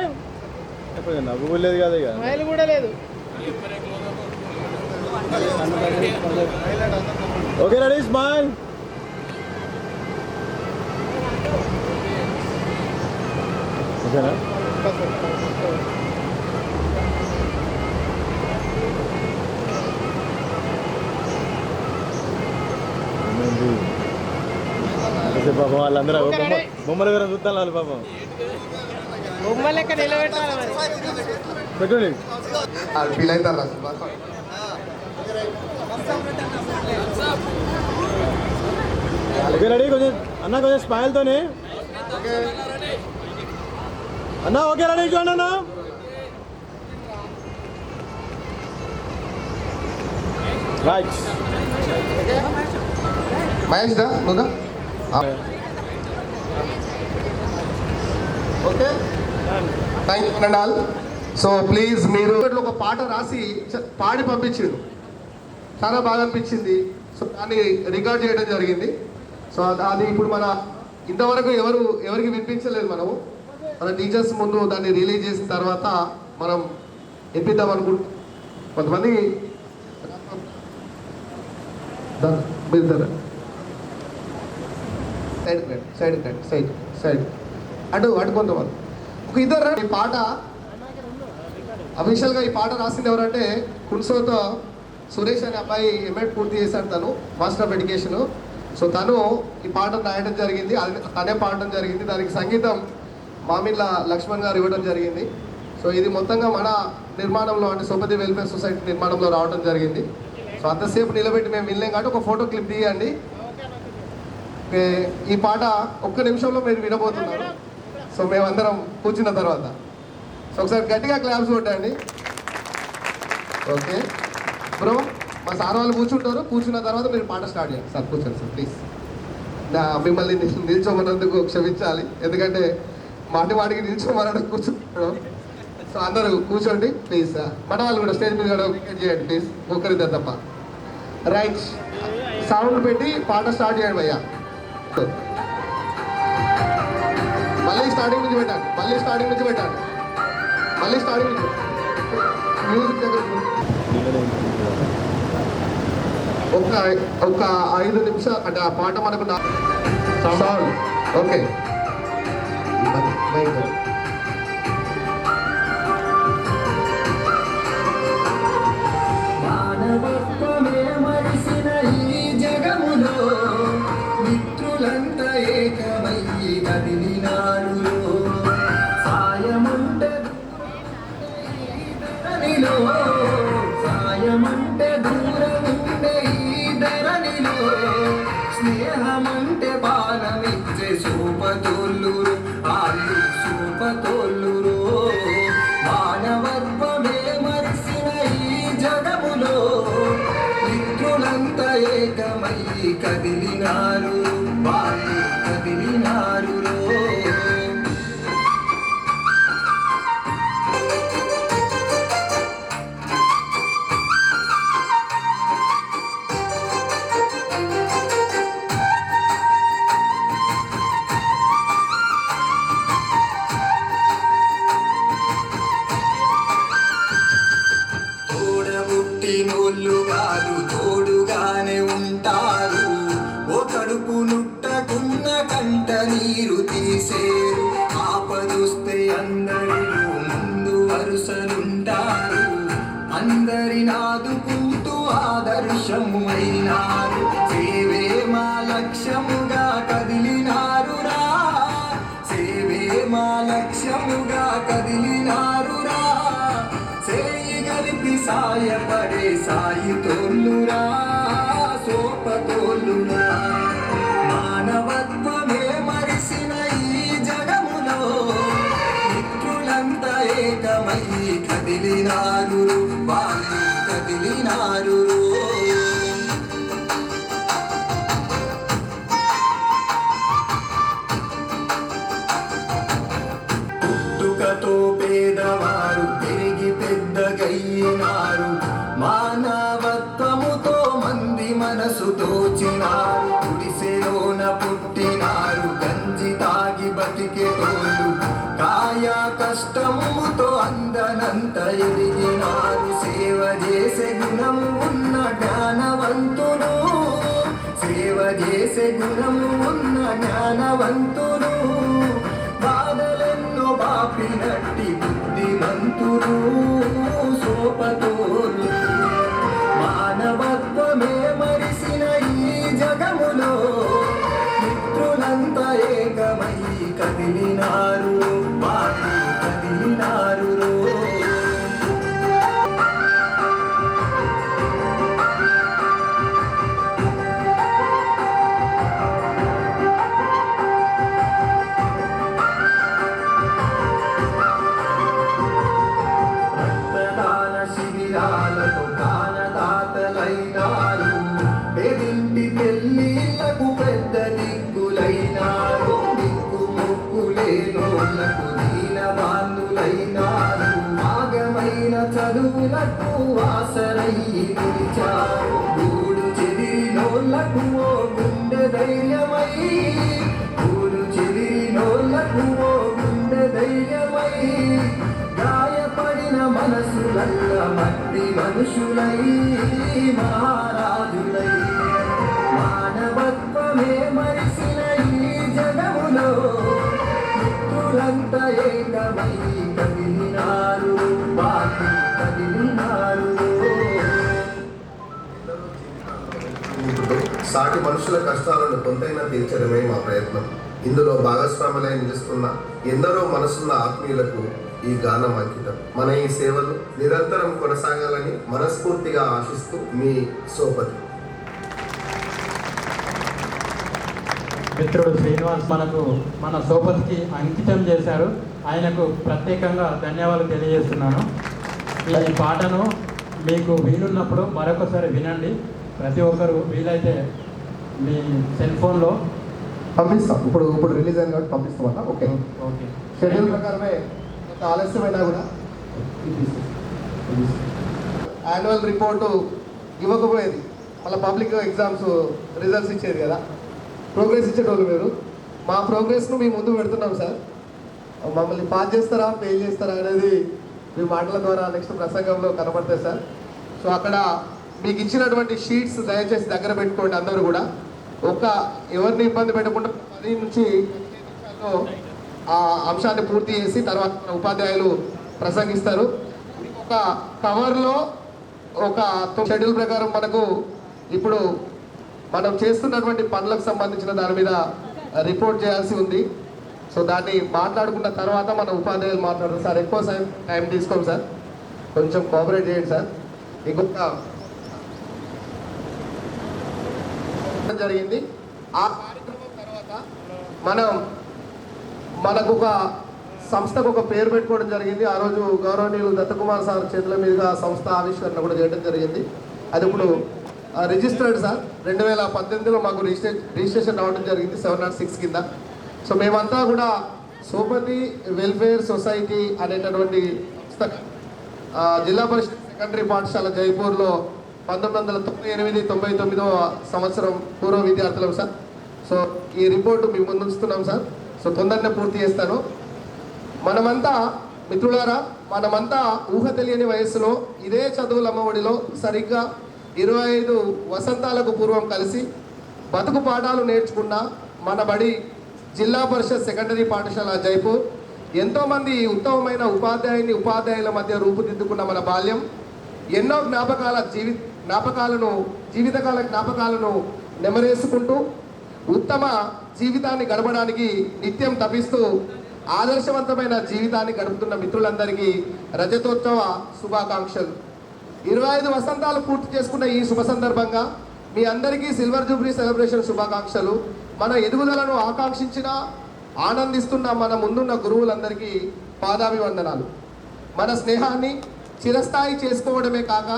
నవ్వు లేదు కదా ఇక స్మైల్ కూడా లేదు. Okay ready smile. ఓకేనా పాపం వాళ్ళందరూ బొమ్మలు వేరే చూస్తాను వాళ్ళు పాపం. బొమ్మ లెక్క నిలబెట్టాలి మరి. పెట్టండి ఫీల్ అవుతారు. ఓకే రెడీ కొంచెం అన్న కొంచెం స్మైల్తోనే అన్న. ఓకే రెడీ చూడండి అన్న. రైట్ మహేష్ దా నువ్వు okay thank you and all. So please మీరు ఒక పాట రాసి పాడి పంపించారు, చాలా బాగా అనిపించింది. సో దాన్ని రికార్డ్ చేయడం జరిగింది. సో అది ఇప్పుడు మన ఇంతవరకు ఎవరికి వినిపించలేదు. మనము మన టీచర్స్ ముందు దాన్ని రిలీజ్ చేసిన తర్వాత మనం వినిపిద్దాం అనుకుంటున్నాం. కొంతమంది సైడ్ అటు కొంతమంది ఒక ఇద్దరు ఈ పాట అఫీషియల్గా ఈ పాట రాసింది ఎవరంటే కున్సోత సురేష్ అనే అబ్బాయి ఎంఎడ్ పూర్తి చేశాడు, తను మాస్టర్ ఆఫ్ ఎడ్యుకేషన్. సో తను ఈ పాటను రాయడం జరిగింది, తనే పాడడం జరిగింది. దానికి సంగీతం మామిళ్ళ లక్ష్మణ్ గారు ఇవ్వడం జరిగింది. సో ఇది మొత్తంగా మన నిర్మాణంలో అంటే సోపతి వెల్ఫేర్ సొసైటీ నిర్మాణంలో రావడం జరిగింది. సో అంతసేపు నిలబెట్టి మేము వినలేం కాబట్టి ఒక ఫోటో క్లిప్ తీయండి. ఈ పాట ఒక్క నిమిషంలో మీరు వినబోతున్నారు. సో మేమందరం కూర్చున్న తర్వాత సో ఒకసారి గట్టిగా క్లాప్స్ కొట్టండి. ఓకే బ్రో, మా సార్ వాళ్ళు కూర్చుంటారు, కూర్చున్న తర్వాత మీరు పాట స్టార్ట్ చేయండి. సార్ కూర్చోండి సార్ ప్లీజ్. మిమ్మల్ని నిల్చోమన్నందుకు క్షమించాలి, ఎందుకంటే మాటికి నిల్చోమనడం కూర్చుంటారు. సో అందరూ కూర్చోండి ప్లీజ్. మన వాళ్ళు కూడా స్టేజ్ మీద కూడా చేయండి ప్లీజ్, ఒక్కరిద్దరు తప్ప. రైట్, సౌండ్ పెట్టి పాట స్టార్ట్ చేయండి భయ్యా. మళ్ళీ స్టార్టింగ్ నుంచి పెట్టండి, మ్యూజిక్ దగ్గర ఒక 5 నిమిషాలు అంటే ఆ పాట మనకు సౌండ్ ఓకే. మానవత్వమే మరిసిన ఈ జగములో మిత్రులంతా ఏకమయ్యి కదిలినారు. సాయమంటే దూరముండే ఈ ధరణిలో స్నేహమంటే బాణమిచ్చే సూపతోల్లురు ఆళ్ళు సూపతోల్లురు. మానవత్వమే మరిసిన ఈ జగములో మిత్రులంతా ఏకమయ్యి కదిలినారు, వాళ్ళు కదిలినారు. తోడబుట్టినోళ్ళు కాదు తోడుగానే ఉంటారు. ఒకడుపు నుట్టకున్న కంట నీరు తీసేరు. ఆపదొస్తే అందరిలో ముందు వరుసలుంటారు. అందరినాదుకుంటూ ఆదర్శము అయినారు. సేవే మా లక్ష్యముగా కదిలినారురా, సేవే మా లక్ష్యముగా కదిలినారురా. సేయి కలిపి సాయపడే సాయి తోళ్ళురా, సోపతోళ్ళురా. మానవత్వమే మరిసిన ఈ జగములో మిత్రులంతా ఏకమయ్యి కదిలినారు, వాళ్ళు కదిలినారు. పుట్టుకతో పేదవారు పెరిగి పెద్దగయ్యినారు. మానవత్వముతో మంది మనసు తోచినారు. గుడిసెలోన పుట్టినారు, గంజి తాగి బతికేటోళ్ళు. కాయ కష్టముతో అందనంత ఎదిగినారు. సేవ చేసే గుణము ఉన్న జ్ఞానవంతులు, సేవ చేసే గుణము ఉన్న జ్ఞానవంతులు. బాధలెన్నో బాపినట్టి బుద్ధిమంతులు, సోపతోలు. మానవత్వమే మరిసిన ఈ జగములో మిత్రులంతా ఏకమయ్యి కదిలినారు, వాళ్ళు కదిలినారు. రక్తదాన శిబిరాలతో ఊరు చెదిరినోళ్ళకు ఓ గుండె ధైర్యమై ఊరు చెదిరినోళ్ళకు ఓ గుండె ధైర్యమై గాయపడిన మనసులల్ల మట్టి మనుషులై మహారాజులై మానవత్వమే మరిసిన ఈ జగములో మిత్రులంతా ఏకమై కదిలినారు బాకి కదిలినారు. సాటి మనుషుల కష్టాలను కొంతైనా తీర్చడమే మా ప్రయత్నం. ఇందులో భాగస్వాములై నిలుస్తున్న ఎందరో మనసున్న ఆత్మీయులకు ఈ గానం అంకితం. మన ఈ సేవలు నిరంతరం కొనసాగాలని మనస్ఫూర్తిగా ఆశిస్తూ మీ సోపతి. మిత్రుడు శ్రీనివాస్ మన సోపతికి అంకితం చేశారు. ఆయనకు ప్రత్యేకంగా ధన్యవాదాలు తెలియజేస్తున్నాను. ఈ పాటను మీకు వీలున్నప్పుడు మరొకసారి వినండి. ప్రతి ఒక్కరు వీలైతే మీ సెల్ ఫోన్లో పంపిస్తాం. ఇప్పుడు రిలీజ్ అయింది కాబట్టి పంపిస్తామన్నా. ఓకే ఓకే షెడ్యూల్ ప్రకారమే కొంత ఆలస్యమైనా కూడా యాన్యువల్ రిపోర్టు ఇవ్వకపోయేది. మళ్ళీ పబ్లిక్ ఎగ్జామ్స్ రిజల్ట్స్ ఇచ్చేది కదా, ప్రోగ్రెస్ ఇచ్చేటోళ్ళు మీరు. మా ప్రోగ్రెస్ను మీ ముందు పెడుతున్నాం సార్. మమ్మల్ని పాస్ చేస్తారా ఫెయిల్ చేస్తారా అనేది మీ మాటల ద్వారా నెక్స్ట్ ప్రసంగంలో కనబడతాయి సార్. సో అక్కడ మీకు ఇచ్చినటువంటి షీట్స్ దయచేసి దగ్గర పెట్టుకోండి. అందరూ కూడా ఎవరిని ఇబ్బంది పెట్టకుండా 10 నుంచి 15 నిమిషాల్లో ఆ అంశాన్ని పూర్తి చేసి తర్వాత మన ఉపాధ్యాయులు ప్రసంగిస్తారు. ఒక కవర్లో ఒక షెడ్యూల్ ప్రకారం మనకు ఇప్పుడు మనం చేస్తున్నటువంటి పనులకు సంబంధించిన దాని మీద రిపోర్ట్ చేయాల్సి ఉంది. సో దాన్ని మాట్లాడుకున్న తర్వాత మన ఉపాధ్యాయులు మాట్లాడతారు. సార్ ఎక్కువ టైం తీసుకోండి సార్, కొంచెం కోఆపరేట్ చేయండి సార్. ఇంకొక జరిగింది ఆ కార్యక్రమం తర్వాత మనకు ఒక సంస్థకు ఒక పేరు పెట్టుకోవడం జరిగింది. ఆ రోజు గౌరవనీయులు దత్తకుమార్ సార్ చేతుల మీదుగా సంస్థ ఆవిష్కరణ కూడా చేయడం జరిగింది. అది ఇప్పుడు రిజిస్టర్డ్ సార్. 2018లో మాకు రిజిస్ట్రేషన్ రావడం జరిగింది 706 కింద. సో మేమంతా కూడా సోపతి వెల్ఫేర్ సొసైటీ అనేటటువంటి సంస్థ జిల్లా పరిషత్ సెకండరీ పాఠశాల జైపూర్లో 1998-99వ సంవత్సరం పూర్వ విద్యార్థులం సార్. సో ఈ రిపోర్టు మీ ముందు ఉంచుతున్నాం సార్. సో తొందరనే పూర్తి చేస్తాను. మనమంతా మిత్రులారా, మనమంతా ఊహ తెలియని వయస్సులో ఇదే చదువుల అమ్మఒడిలో సరిగ్గా 25 వసంతాలకు పూర్వం కలిసి బతుకు పాఠాలు నేర్చుకున్న మన బడి జిల్లా పరిషత్ సెకండరీ పాఠశాల జైపూర్ ఎంతోమంది ఉత్తమమైన ఉపాధ్యాయుల మధ్య రూపుదిద్దుకున్న మన బాల్యం ఎన్నో జీవితకాల జ్ఞాపకాలను నెమరేసుకుంటూ ఉత్తమ జీవితాన్ని గడపడానికి నిత్యం తపిస్తూ ఆదర్శవంతమైన జీవితాన్ని గడుపుతున్న మిత్రులందరికీ రజతోత్సవ శుభాకాంక్షలు. 25 వసంతాలు పూర్తి చేసుకున్న ఈ శుభ సందర్భంగా మీ అందరికీ సిల్వర్ జూబ్లీ సెలబ్రేషన్ శుభాకాంక్షలు. మన ఎదుగుదలను ఆకాంక్షించిన ఆనందిస్తున్న మన ముందున్న గురువులందరికీ పాదాభివందనాలు. మన స్నేహాన్ని చిరస్థాయి చేసుకోవడమే కాక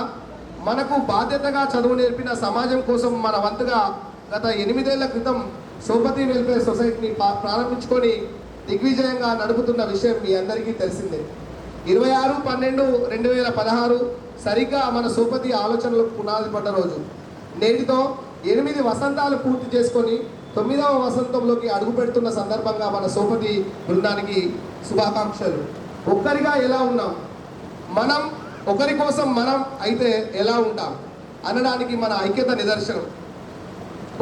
మనకు బాధ్యతగా చదువు నేర్పిన సమాజం కోసం మన వంతుగా గత 8 ఏళ్ల క్రితం సోపతి వెల్ఫేర్ సొసైటీని ప్రారంభించుకొని దిగ్విజయంగా నడుపుతున్న విషయం మీ అందరికీ తెలిసిందే. 26/12/2016 సరిగ్గా మన సోపతి ఆలోచనలకు పునాది పడ్డ రోజు. నేటితో 8 వసంతాలు పూర్తి చేసుకొని 9వ వసంతంలోకి అడుగు పెడుతున్న సందర్భంగా మన సోపతి బృందానికి శుభాకాంక్షలు. ఒక్కరిగా ఎలా ఉన్నాం, మనం ఒకరి కోసం మనం అయితే ఎలా ఉంటాం అనడానికి మన ఐక్యత నిదర్శనం.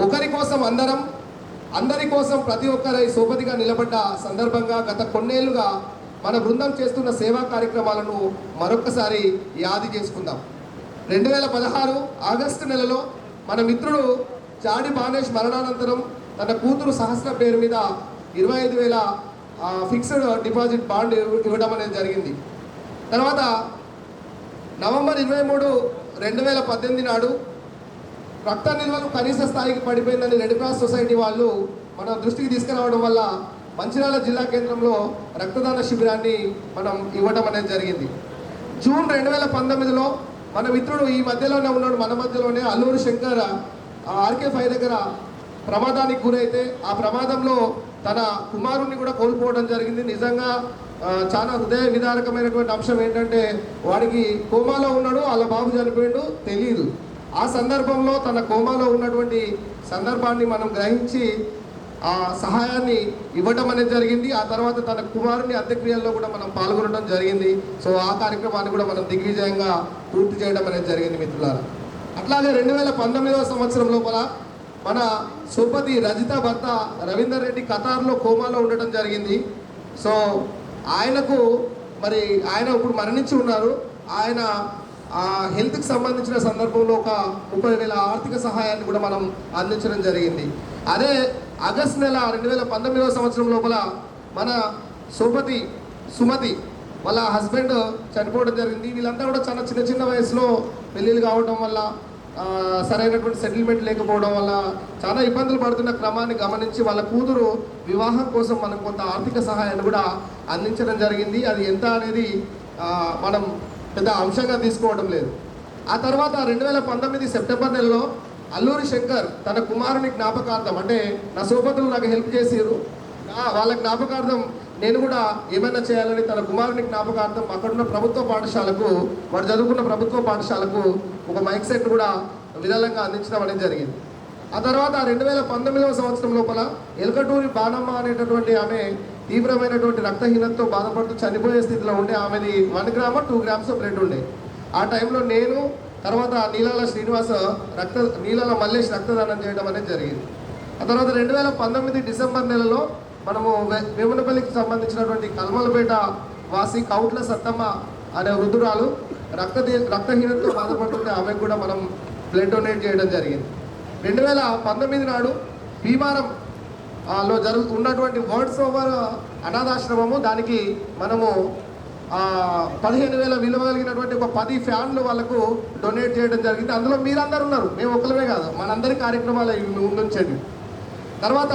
ఒకరి కోసం అందరం, అందరి కోసం ప్రతి ఒక్కరై సోపతిగా నిలబడ్డ సందర్భంగా గత కొన్నేళ్లుగా మన బృందం చేస్తున్న సేవా కార్యక్రమాలను మరొక్కసారి యాది చేసుకుందాం. 2016 ఆగస్టు నెలలో మన మిత్రుడు చాడి బానేష్ మరణానంతరం తన కూతురు సహస్ర పేరు మీద 25,000 ఫిక్స్డ్ డిపాజిట్ బాండ్ ఇవ్వడం అనేది జరిగింది. తర్వాత నవంబర్ 23, 2018 నాడు రక్త నిల్వలు కనీస స్థాయికి పడిపోయిందని రెడ్ క్రాస్ సొసైటీ వాళ్ళు మన దృష్టికి తీసుకురావడం వల్ల మంచిర్యాల జిల్లా కేంద్రంలో రక్తదాన శిబిరాన్ని మనం ఇవ్వడం అనేది జరిగింది. జూన్ 2019లో మన మిత్రుడు ఈ మధ్యలోనే ఉన్నాడు, మన మధ్యలోనే అల్లూరు శంకర్ RK5 దగ్గర ప్రమాదానికి గురైతే ఆ ప్రమాదంలో తన కుమారుణ్ణి కూడా కోల్పోవడం జరిగింది. నిజంగా చాలా హృదయ విదారకమైనటువంటి అంశం ఏంటంటే వాడికి కోమాలో ఉన్నాడు, వాళ్ళ బాబు చనిపోయాడు తెలియదు. ఆ సందర్భంలో తన కోమాలో ఉన్నటువంటి సందర్భాన్ని మనం గ్రహించి ఆ సహాయాన్ని ఇవ్వడం అనేది జరిగింది. ఆ తర్వాత తన కుమారుని అంత్యక్రియల్లో కూడా మనం పాల్గొనడం జరిగింది. సో ఆ కార్యక్రమాన్ని కూడా మనం దిగ్విజయంగా పూర్తి చేయడం అనేది జరిగింది మిత్రులారా. అట్లాగే 2019వ సంవత్సరం లోపల మన సోపతి రజిత భర్త రవీందర్ రెడ్డి ఖతార్లో కోమాలో ఉండటం జరిగింది. సో ఆయనకు మరి ఆయన ఇప్పుడు మరణించి ఉన్నారు. ఆయన హెల్త్కి సంబంధించిన సందర్భంలో ఒక 30,000 ఆర్థిక సహాయాన్ని కూడా మనం అందించడం జరిగింది. అదే ఆగస్టు నెల 2019వ సంవత్సరం లోపల మన సోపతి సుమతి వాళ్ళ హస్బెండ్ చనిపోవడం జరిగింది. వీళ్ళంతా కూడా చాలా చిన్న చిన్న వయసులో పెళ్ళిళ్ళు కావడం వల్ల సరైనటువంటి సెటిల్మెంట్ లేకపోవడం వల్ల చాలా ఇబ్బందులు పడుతున్న క్రమాన్ని గమనించి వాళ్ళ కూతురు వివాహం కోసం మనం కొంత ఆర్థిక సహాయాన్ని కూడా అందించడం జరిగింది. అది ఎంత అనేది మనం పెద్ద అంశంగా తీసుకోవడం లేదు. ఆ తర్వాత 2019 సెప్టెంబర్ నెలలో అల్లూరి శంకర్ తన కుమారుని జ్ఞాపకార్థం, అంటే నా సోపతులు నాకు హెల్ప్ చేసిరు, వాళ్ళ జ్ఞాపకార్థం నేను కూడా ఏమైనా చేయాలని తన కుమారుని జ్ఞాపకార్థం అక్కడున్న ప్రభుత్వ పాఠశాలకు, వాడు చదువుకున్న ప్రభుత్వ పాఠశాలకు ఒక మైక్ సెట్ కూడా విరాళంగా అందించడం అనేది జరిగింది. ఆ తర్వాత 2019వ సంవత్సరం లోపల ఎల్కటూరి బాణమ్మ అనేటటువంటి ఆమె తీవ్రమైనటువంటి రక్తహీనతతో బాధపడుతూ చనిపోయే స్థితిలో ఉండే ఆమెది 1 గ్రామ్ 2 గ్రామ్స్ బ్లడ్ ఉండే. ఆ టైంలో నేను తర్వాత నీలాల శ్రీనివాస నీలాల మల్లేష్ రక్తదానం చేయడం అనేది జరిగింది. ఆ తర్వాత 2019 డిసెంబర్ నెలలో మనము వేమునపల్లికి సంబంధించినటువంటి కల్మలపేట వాసి కౌట్ల సత్తమ్మ అనే వృద్ధురాలు రక్తహీనతతో బాధపడుతుంటే ఆమెకు కూడా మనం బ్లడ్ డొనేట్ చేయడం జరిగింది. 2019 నాడు భీమారం లో ఉన్నటువంటి వర్డ్స్ ఓవర్ అనాథాశ్రమము, దానికి మనము 15,000 విలువ కలిగినటువంటి ఒక 10 ఫ్యాన్లు వాళ్ళకు డొనేట్ చేయడం జరిగింది. అందులో మీరందరూ ఉన్నారు, మేము ఒకరిమే కాదు, మనందరి కార్యక్రమాలు ముందుంచండి. తర్వాత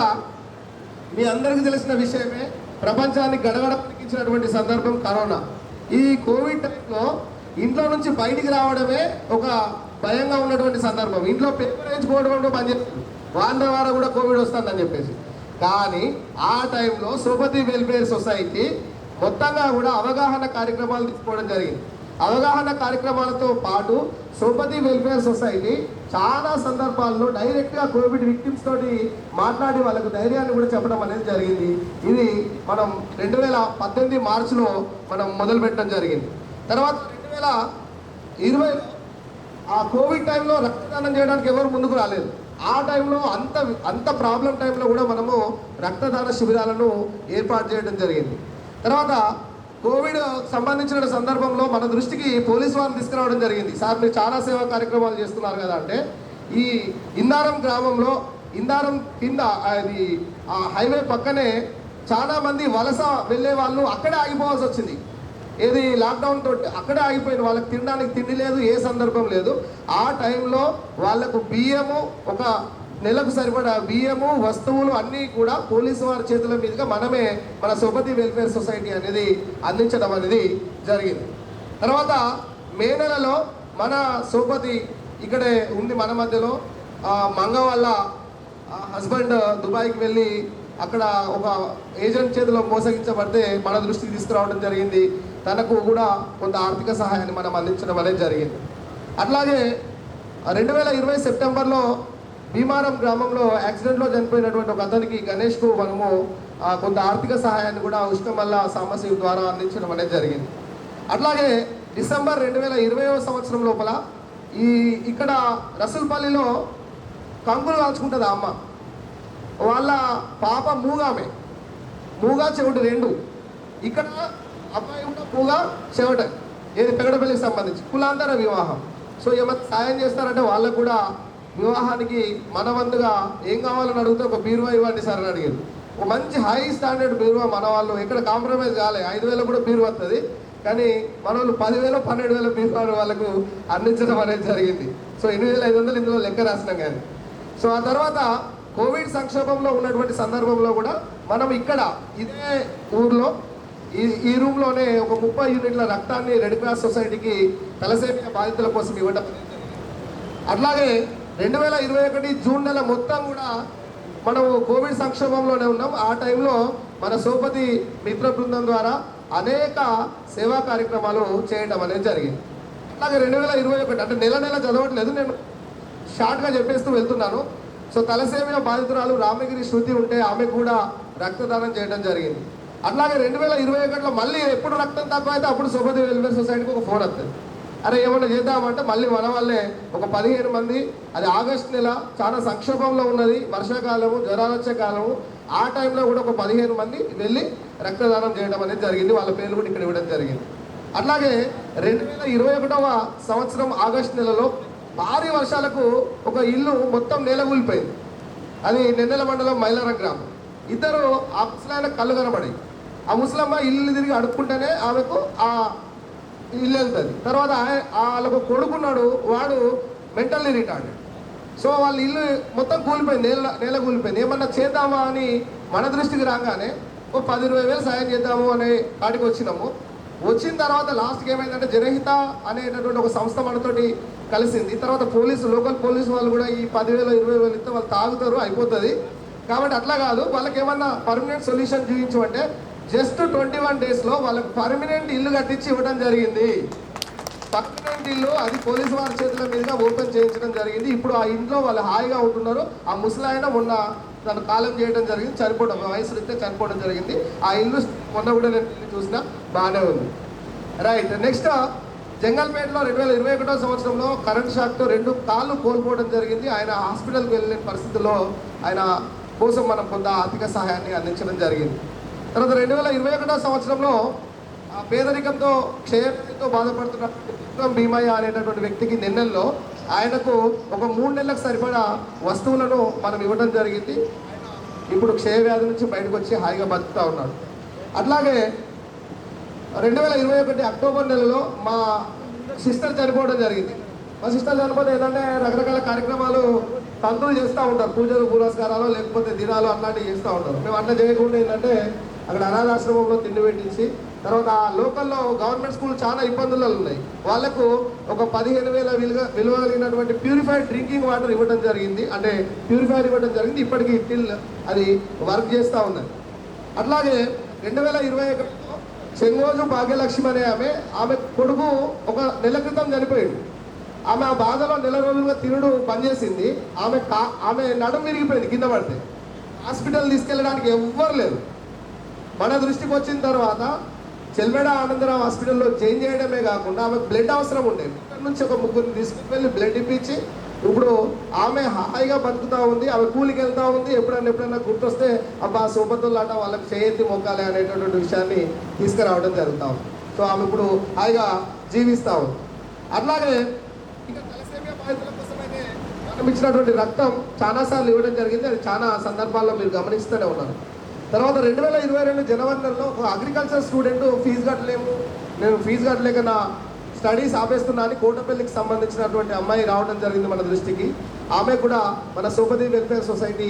మీ అందరికీ తెలిసిన విషయమే, ప్రపంచాన్ని గడగడపడికించినటువంటి సందర్భం కరోనా. ఈ కోవిడ్ టైంలో ఇంట్లో నుంచి బయటికి రావడమే ఒక భయంగా ఉన్నటువంటి సందర్భం. ఇంట్లో పేపర్ వేయించుకోవడం బంద్ చేస్తుంది, వారం ద్వారా కూడా కోవిడ్ వస్తుందని చెప్పేసి. కానీ ఆ టైంలో సోపతి వెల్ఫేర్ సొసైటీ మొత్తంగా కూడా అవగాహన కార్యక్రమాలు తీసుకోవడం జరిగింది. అవగాహన కార్యక్రమాలతో పాటు సోపతి వెల్ఫేర్ సొసైటీ చాలా సందర్భాల్లో డైరెక్ట్గా కోవిడ్ విక్టిమ్స్ తోటి మాట్లాడి వాళ్ళకు ధైర్యాన్ని కూడా చెప్పడం అనేది జరిగింది. ఇది మనం 2018 మార్చిలో మనం మొదలుపెట్టడం జరిగింది. తర్వాత 2020 ఆ కోవిడ్ టైంలో రక్తదానం చేయడానికి ఎవరు ముందుకు రాలేదు. ఆ టైంలో అంత ప్రాబ్లం టైంలో కూడా మనము రక్తదాన శిబిరాలను ఏర్పాటు చేయడం జరిగింది. తర్వాత కోవిడ్ సంబంధించిన సందర్భంలో మన దృష్టికి పోలీసు వారిని తీసుకురావడం జరిగింది. సార్ మీరు చాలా సేవా కార్యక్రమాలు చేస్తున్నారు కదా అంటే, ఈ ఇందారం గ్రామంలో ఇందారం కింద అది ఆ హైవే పక్కనే చాలా మంది వలస వెళ్ళే వాళ్ళు అక్కడే ఆగిపోవాల్సి వచ్చింది. ఏది లాక్డౌన్ తోటి అక్కడే ఆగిపోయింది. వాళ్ళకి తినడానికి తిండి లేదు, ఏ సందర్భం లేదు. ఆ టైంలో వాళ్ళకు బియ్యము, ఒక నెలకు సరిపడా బియ్యము, వస్తువులు అన్నీ కూడా పోలీసు వారి చేతుల మీదుగా మనమే మన సోపతి వెల్ఫేర్ సొసైటీ అనేది అందించడం అనేది జరిగింది. తర్వాత మే నెలలో మన సోపతి ఇక్కడే ఉంది మన మధ్యలో, మంగ వాళ్ళ హస్బెండ్ దుబాయ్కి వెళ్ళి అక్కడ ఒక ఏజెంట్ చేతిలో మోసగించబడితే మన దృష్టికి తీసుకురావడం జరిగింది. తనకు కూడా కొంత ఆర్థిక సహాయాన్ని మనం అందించడం అనేది జరిగింది. అట్లాగే 2020 సెప్టెంబర్లో భీమారం గ్రామంలో యాక్సిడెంట్లో చనిపోయినటువంటి ఒక అతనికి గణేష్కు మనము కొంత ఆర్థిక సహాయాన్ని కూడా ఉష్ణమల్ల సామశివ ద్వారా అందించడం అనేది జరిగింది. అట్లాగే డిసెంబర్ 2020వ సంవత్సరం లోపల ఇక్కడ రసూల్పల్లిలో కంకులు కాల్చుకుంటుంది ఆ అమ్మ. వాళ్ళ పాప మూగా చెవిటి 2. ఇక్కడ అబ్బాయి కూడా మూగా చెవిట, ఏది పెగడపల్లికి సంబంధించి కులాంతర వివాహం. సో ఏమైనా సాయం చేస్తారంటే వాళ్ళకు కూడా వివాహానికి మన వంతుగా ఏం కావాలని అడిగితే ఒక బీరువా ఇవ్వండి సార్ అని అడిగారు. ఒక మంచి హై స్టాండర్డ్ బీరువా మన వాళ్ళు ఎక్కడ కాంప్రమైజ్ కాలే. 5,000 కూడా బీరువా వస్తుంది, కానీ మన వాళ్ళు 10,000 12,000 బీరువాలు వాళ్ళకు అందించడం అనేది జరిగింది. సో 8,500 ఇందులో లెక్క రాసినాం కానీ. సో ఆ తర్వాత కోవిడ్ సంక్షోభంలో ఉన్నటువంటి సందర్భంలో కూడా మనం ఇక్కడ ఇదే ఊర్లో ఈ రూమ్లోనే ఒక 30 యూనిట్ల రక్తాన్ని రెడ్ క్రాస్ సొసైటీకి తలసేమియా బాధితుల కోసం ఇవ్వడం. అట్లాగే 2021 జూన్ నెల మొత్తం కూడా మనం కోవిడ్ సంక్షోభంలోనే ఉన్నాం. ఆ టైంలో మన సోపతి మిత్ర బృందం ద్వారా అనేక సేవా కార్యక్రమాలు చేయడం అనేది జరిగింది. అట్లాగే 2021 అంటే నెల చదవట్లేదు నేను, షార్ట్గా చెప్పేస్తూ వెళ్తున్నాను. సో తలసేమియా బాధితురాలు రామగిరి శృతి ఉంటే ఆమె కూడా రక్తదానం చేయడం జరిగింది. అట్లాగే 2021లో మళ్ళీ ఎప్పుడు రక్తం తక్కువ అయితే అప్పుడు సోపతి వెల్ఫేర్ సొసైటీకి ఒక ఫోన్ వస్తుంది, అరే ఏమన్నా చేద్దామంటే మళ్ళీ మన వాళ్ళే ఒక 15 మంది, అది ఆగస్టు నెల చాలా సంక్షోభంలో ఉన్నది, వర్షాకాలము, జ్వరాలు వచ్చే కాలము, ఆ టైంలో కూడా ఒక 15 మంది వెళ్ళి రక్తదానం చేయడం అనేది జరిగింది. వాళ్ళ పేర్లు కూడా ఇక్కడ ఇవ్వడం జరిగింది. అట్లాగే 2021వ సంవత్సరం ఆగస్టు నెలలో భారీ వర్షాలకు ఒక ఇల్లు మొత్తం నేలకూలిపోయింది. అది నెన్నెల మండలం మైలారం గ్రామం. ఇద్దరు ఆ ముసలాయన కళ్ళు కనబడి, ఆ ముసలమ్మ ఇల్లు తిరిగి అడుక్కుంటేనే ఆమెకు ఆ ఇల్లు వెళ్తుంది. తర్వాత వాళ్ళకు కొడుకున్నాడు, వాడు మెంటల్లీ రిటార్డెడ్. సో వాళ్ళ ఇల్లు మొత్తం కూలిపోయింది, నేల కూలిపోయింది. ఏమన్నా చేద్దామా అని మన దృష్టికి రాగానే ఒక 10-20 వేలు సాయం చేద్దాము అనే కాడికి వచ్చినాము. వచ్చిన తర్వాత లాస్ట్కి ఏమైందంటే జనహిత అనేటటువంటి ఒక సంస్థ మనతోటి కలిసింది. తర్వాత లోకల్ పోలీసు వాళ్ళు కూడా ఈ 10,000-20,000 ఇస్తే వాళ్ళు తాగుతారు, అయిపోతుంది. కాబట్టి అట్లా కాదు, వాళ్ళకి ఏమన్నా పర్మనెంట్ సొల్యూషన్ చూపించమంటే జస్ట్ 21 డేస్లో వాళ్ళకి పర్మనెంట్ ఇల్లు కట్టించి ఇవ్వడం జరిగింది. పర్మనెంట్ ఇల్లు అది పోలీసు వారి చేతుల మీదుగా ఓపెన్ చేయించడం జరిగింది. ఇప్పుడు ఆ ఇంట్లో వాళ్ళు హాయిగా ఉంటున్నారు. ఆ ముసలాయన మొన్న తను కాలం చేయడం జరిగింది, చనిపోవడం, వయసు రీత్యా చనిపోవడం జరిగింది. ఆ ఇల్లు మొన్న కూడా నేను చూసినా బాగానే ఉంది. రైట్. నెక్స్ట్ జంగల్పేటలో 2021వ సంవత్సరంలో కరెంట్ షాక్తో 2 కాళ్ళు కోల్పోవడం జరిగింది. ఆయన హాస్పిటల్కి వెళ్ళిన పరిస్థితుల్లో ఆయన కోసం మనం కొంత ఆర్థిక సహాయాన్ని అందించడం జరిగింది. తర్వాత 2021వ సంవత్సరంలో పేదరికంతో క్షయతో బాధపడుతున్న భీమయ్య అనేటటువంటి వ్యక్తికి నెన్నెల్లో ఆయనకు ఒక 3 నెలలకు సరిపడా వస్తువులను మనం ఇవ్వడం జరిగింది. ఇప్పుడు క్షయవ్యాధి నుంచి బయటకు వచ్చి హాయిగా బతుకుతూ ఉన్నాడు. అట్లాగే 2021 అక్టోబర్ నెలలో మా సిస్టర్ చనిపోవడం జరిగింది. మా సిస్టర్ చనిపోతే ఏంటంటే రకరకాల కార్యక్రమాలు తంతులు చేస్తూ ఉంటారు, పూజలు పురస్కారాలు లేకపోతే దినాలు అట్లాంటివి చేస్తూ ఉంటారు. మేము అట్లా చేయకుండా ఏంటంటే అక్కడ అనాథాశ్రమంలో తిండి పెట్టించి, తర్వాత ఆ లోకల్లో గవర్నమెంట్ స్కూల్ చాలా ఇబ్బందులు ఉన్నాయి, వాళ్ళకు ఒక 15,000 విలువ కలిగినటువంటి ప్యూరిఫైడ్ డ్రింకింగ్ వాటర్ ఇవ్వడం జరిగింది. అంటే ప్యూరిఫైర్ ఇవ్వడం జరిగింది. ఇప్పటికీ టిల్ అది వర్క్ చేస్తూ ఉన్నది. అట్లాగే 2021లో చెంగోజు భాగ్యలక్ష్మి అనే ఆమె కొడుకు ఒక నెల క్రితం చనిపోయాడు. ఆమె ఆ బాధలో నెల రోజులుగా తినడు బంద్ చేసింది. ఆమె నడుము విరిగిపోయింది కింద పడితే. హాస్పిటల్ తీసుకెళ్ళడానికి ఎవ్వరు లేరు. మన దృష్టికి వచ్చిన తర్వాత చెల్మెడ ఆనందరావు హాస్పిటల్లో చేంజ్ చేయడమే కాకుండా ఆమెకు బ్లడ్ అవసరం ఉండేది. ఇక్కడ నుంచి ఒక 3 తీసుకుని వెళ్ళి బ్లడ్ ఇప్పించి ఇప్పుడు ఆమె హాయిగా బతుకుతూ ఉంది. ఆమె కూలికి వెళ్తూ ఉంది. ఎప్పుడైనా గుర్తొస్తే అబ్బా సోపతుల్లాట వాళ్ళకి చేయెత్తి మొక్కాలి అనేటటువంటి విషయాన్ని తీసుకురావడం జరుగుతూ ఉంది. సో ఆమె ఇప్పుడు హాయిగా జీవిస్తూ ఉంది. అట్లాగే ఇంకా తలసేమియా బాధితుల కోసమైతే మనం ఇచ్చినటువంటి రక్తం చాలాసార్లు ఇవ్వడం జరిగింది. అది చాలా సందర్భాల్లో మీరు గమనిస్తూనే ఉన్నారు. తర్వాత 2022 జనవరి నెలలో ఒక అగ్రికల్చర్ స్టూడెంట్ నేను ఫీజు కట్టలేక నా స్టడీస్ ఆపేస్తున్నా అని కోటపల్లికి సంబంధించినటువంటి అమ్మాయి రావడం జరిగింది మన దృష్టికి. ఆమె కూడా మన సోపతి వెల్ఫేర్ సొసైటీ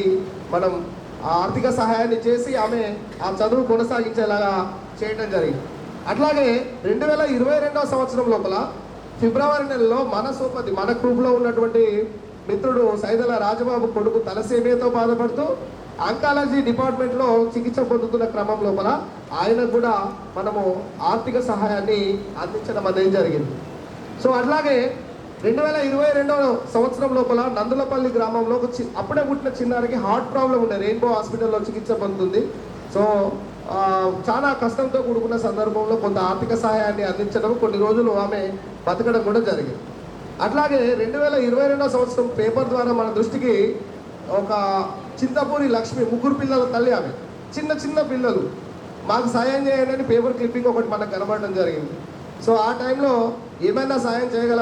మనం ఆర్థిక సహాయాన్ని చేసి ఆమె ఆ చదువు కొనసాగించేలాగా చేయడం జరిగింది. అట్లాగే 2022వ సంవత్సరం లోపల ఫిబ్రవరి నెలలో మన గ్రూప్లో ఉన్నటువంటి మిత్రుడు సైదల రాజబాబు కొడుకు తలసేమియాతో బాధపడుతూ ఆంకాలజీ డిపార్ట్మెంట్లో చికిత్స పొందుతున్న క్రమం లోపల ఆయన కూడా మనము ఆర్థిక సహాయాన్ని అందించడం అనేది జరిగింది. సో అట్లాగే 2022వ సంవత్సరం లోపల నందులపల్లి గ్రామంలో అప్పుడే పుట్టిన చిన్నారికి హార్ట్ ప్రాబ్లం ఉండే రెయిన్బో హాస్పిటల్లో చికిత్స పొందుతుంది. సో చాలా కష్టంతో కూడుకున్న సందర్భంలో కొంత ఆర్థిక సహాయాన్ని అందించడం, కొన్ని రోజులు ఆమె బతకడం కూడా జరిగింది. అట్లాగే 2022వ సంవత్సరం పేపర్ ద్వారా మన దృష్టికి ఒక చింతపూరి లక్ష్మి 3 పిల్లల తల్లి, ఆమె చిన్న పిల్లలు, మాకు సాయం చేయండి అని పేపర్ క్లిప్పింగ్ ఒకటి మనకు కనబడడం జరిగింది. సో ఆ టైంలో ఏమైనా సాయం చేయగల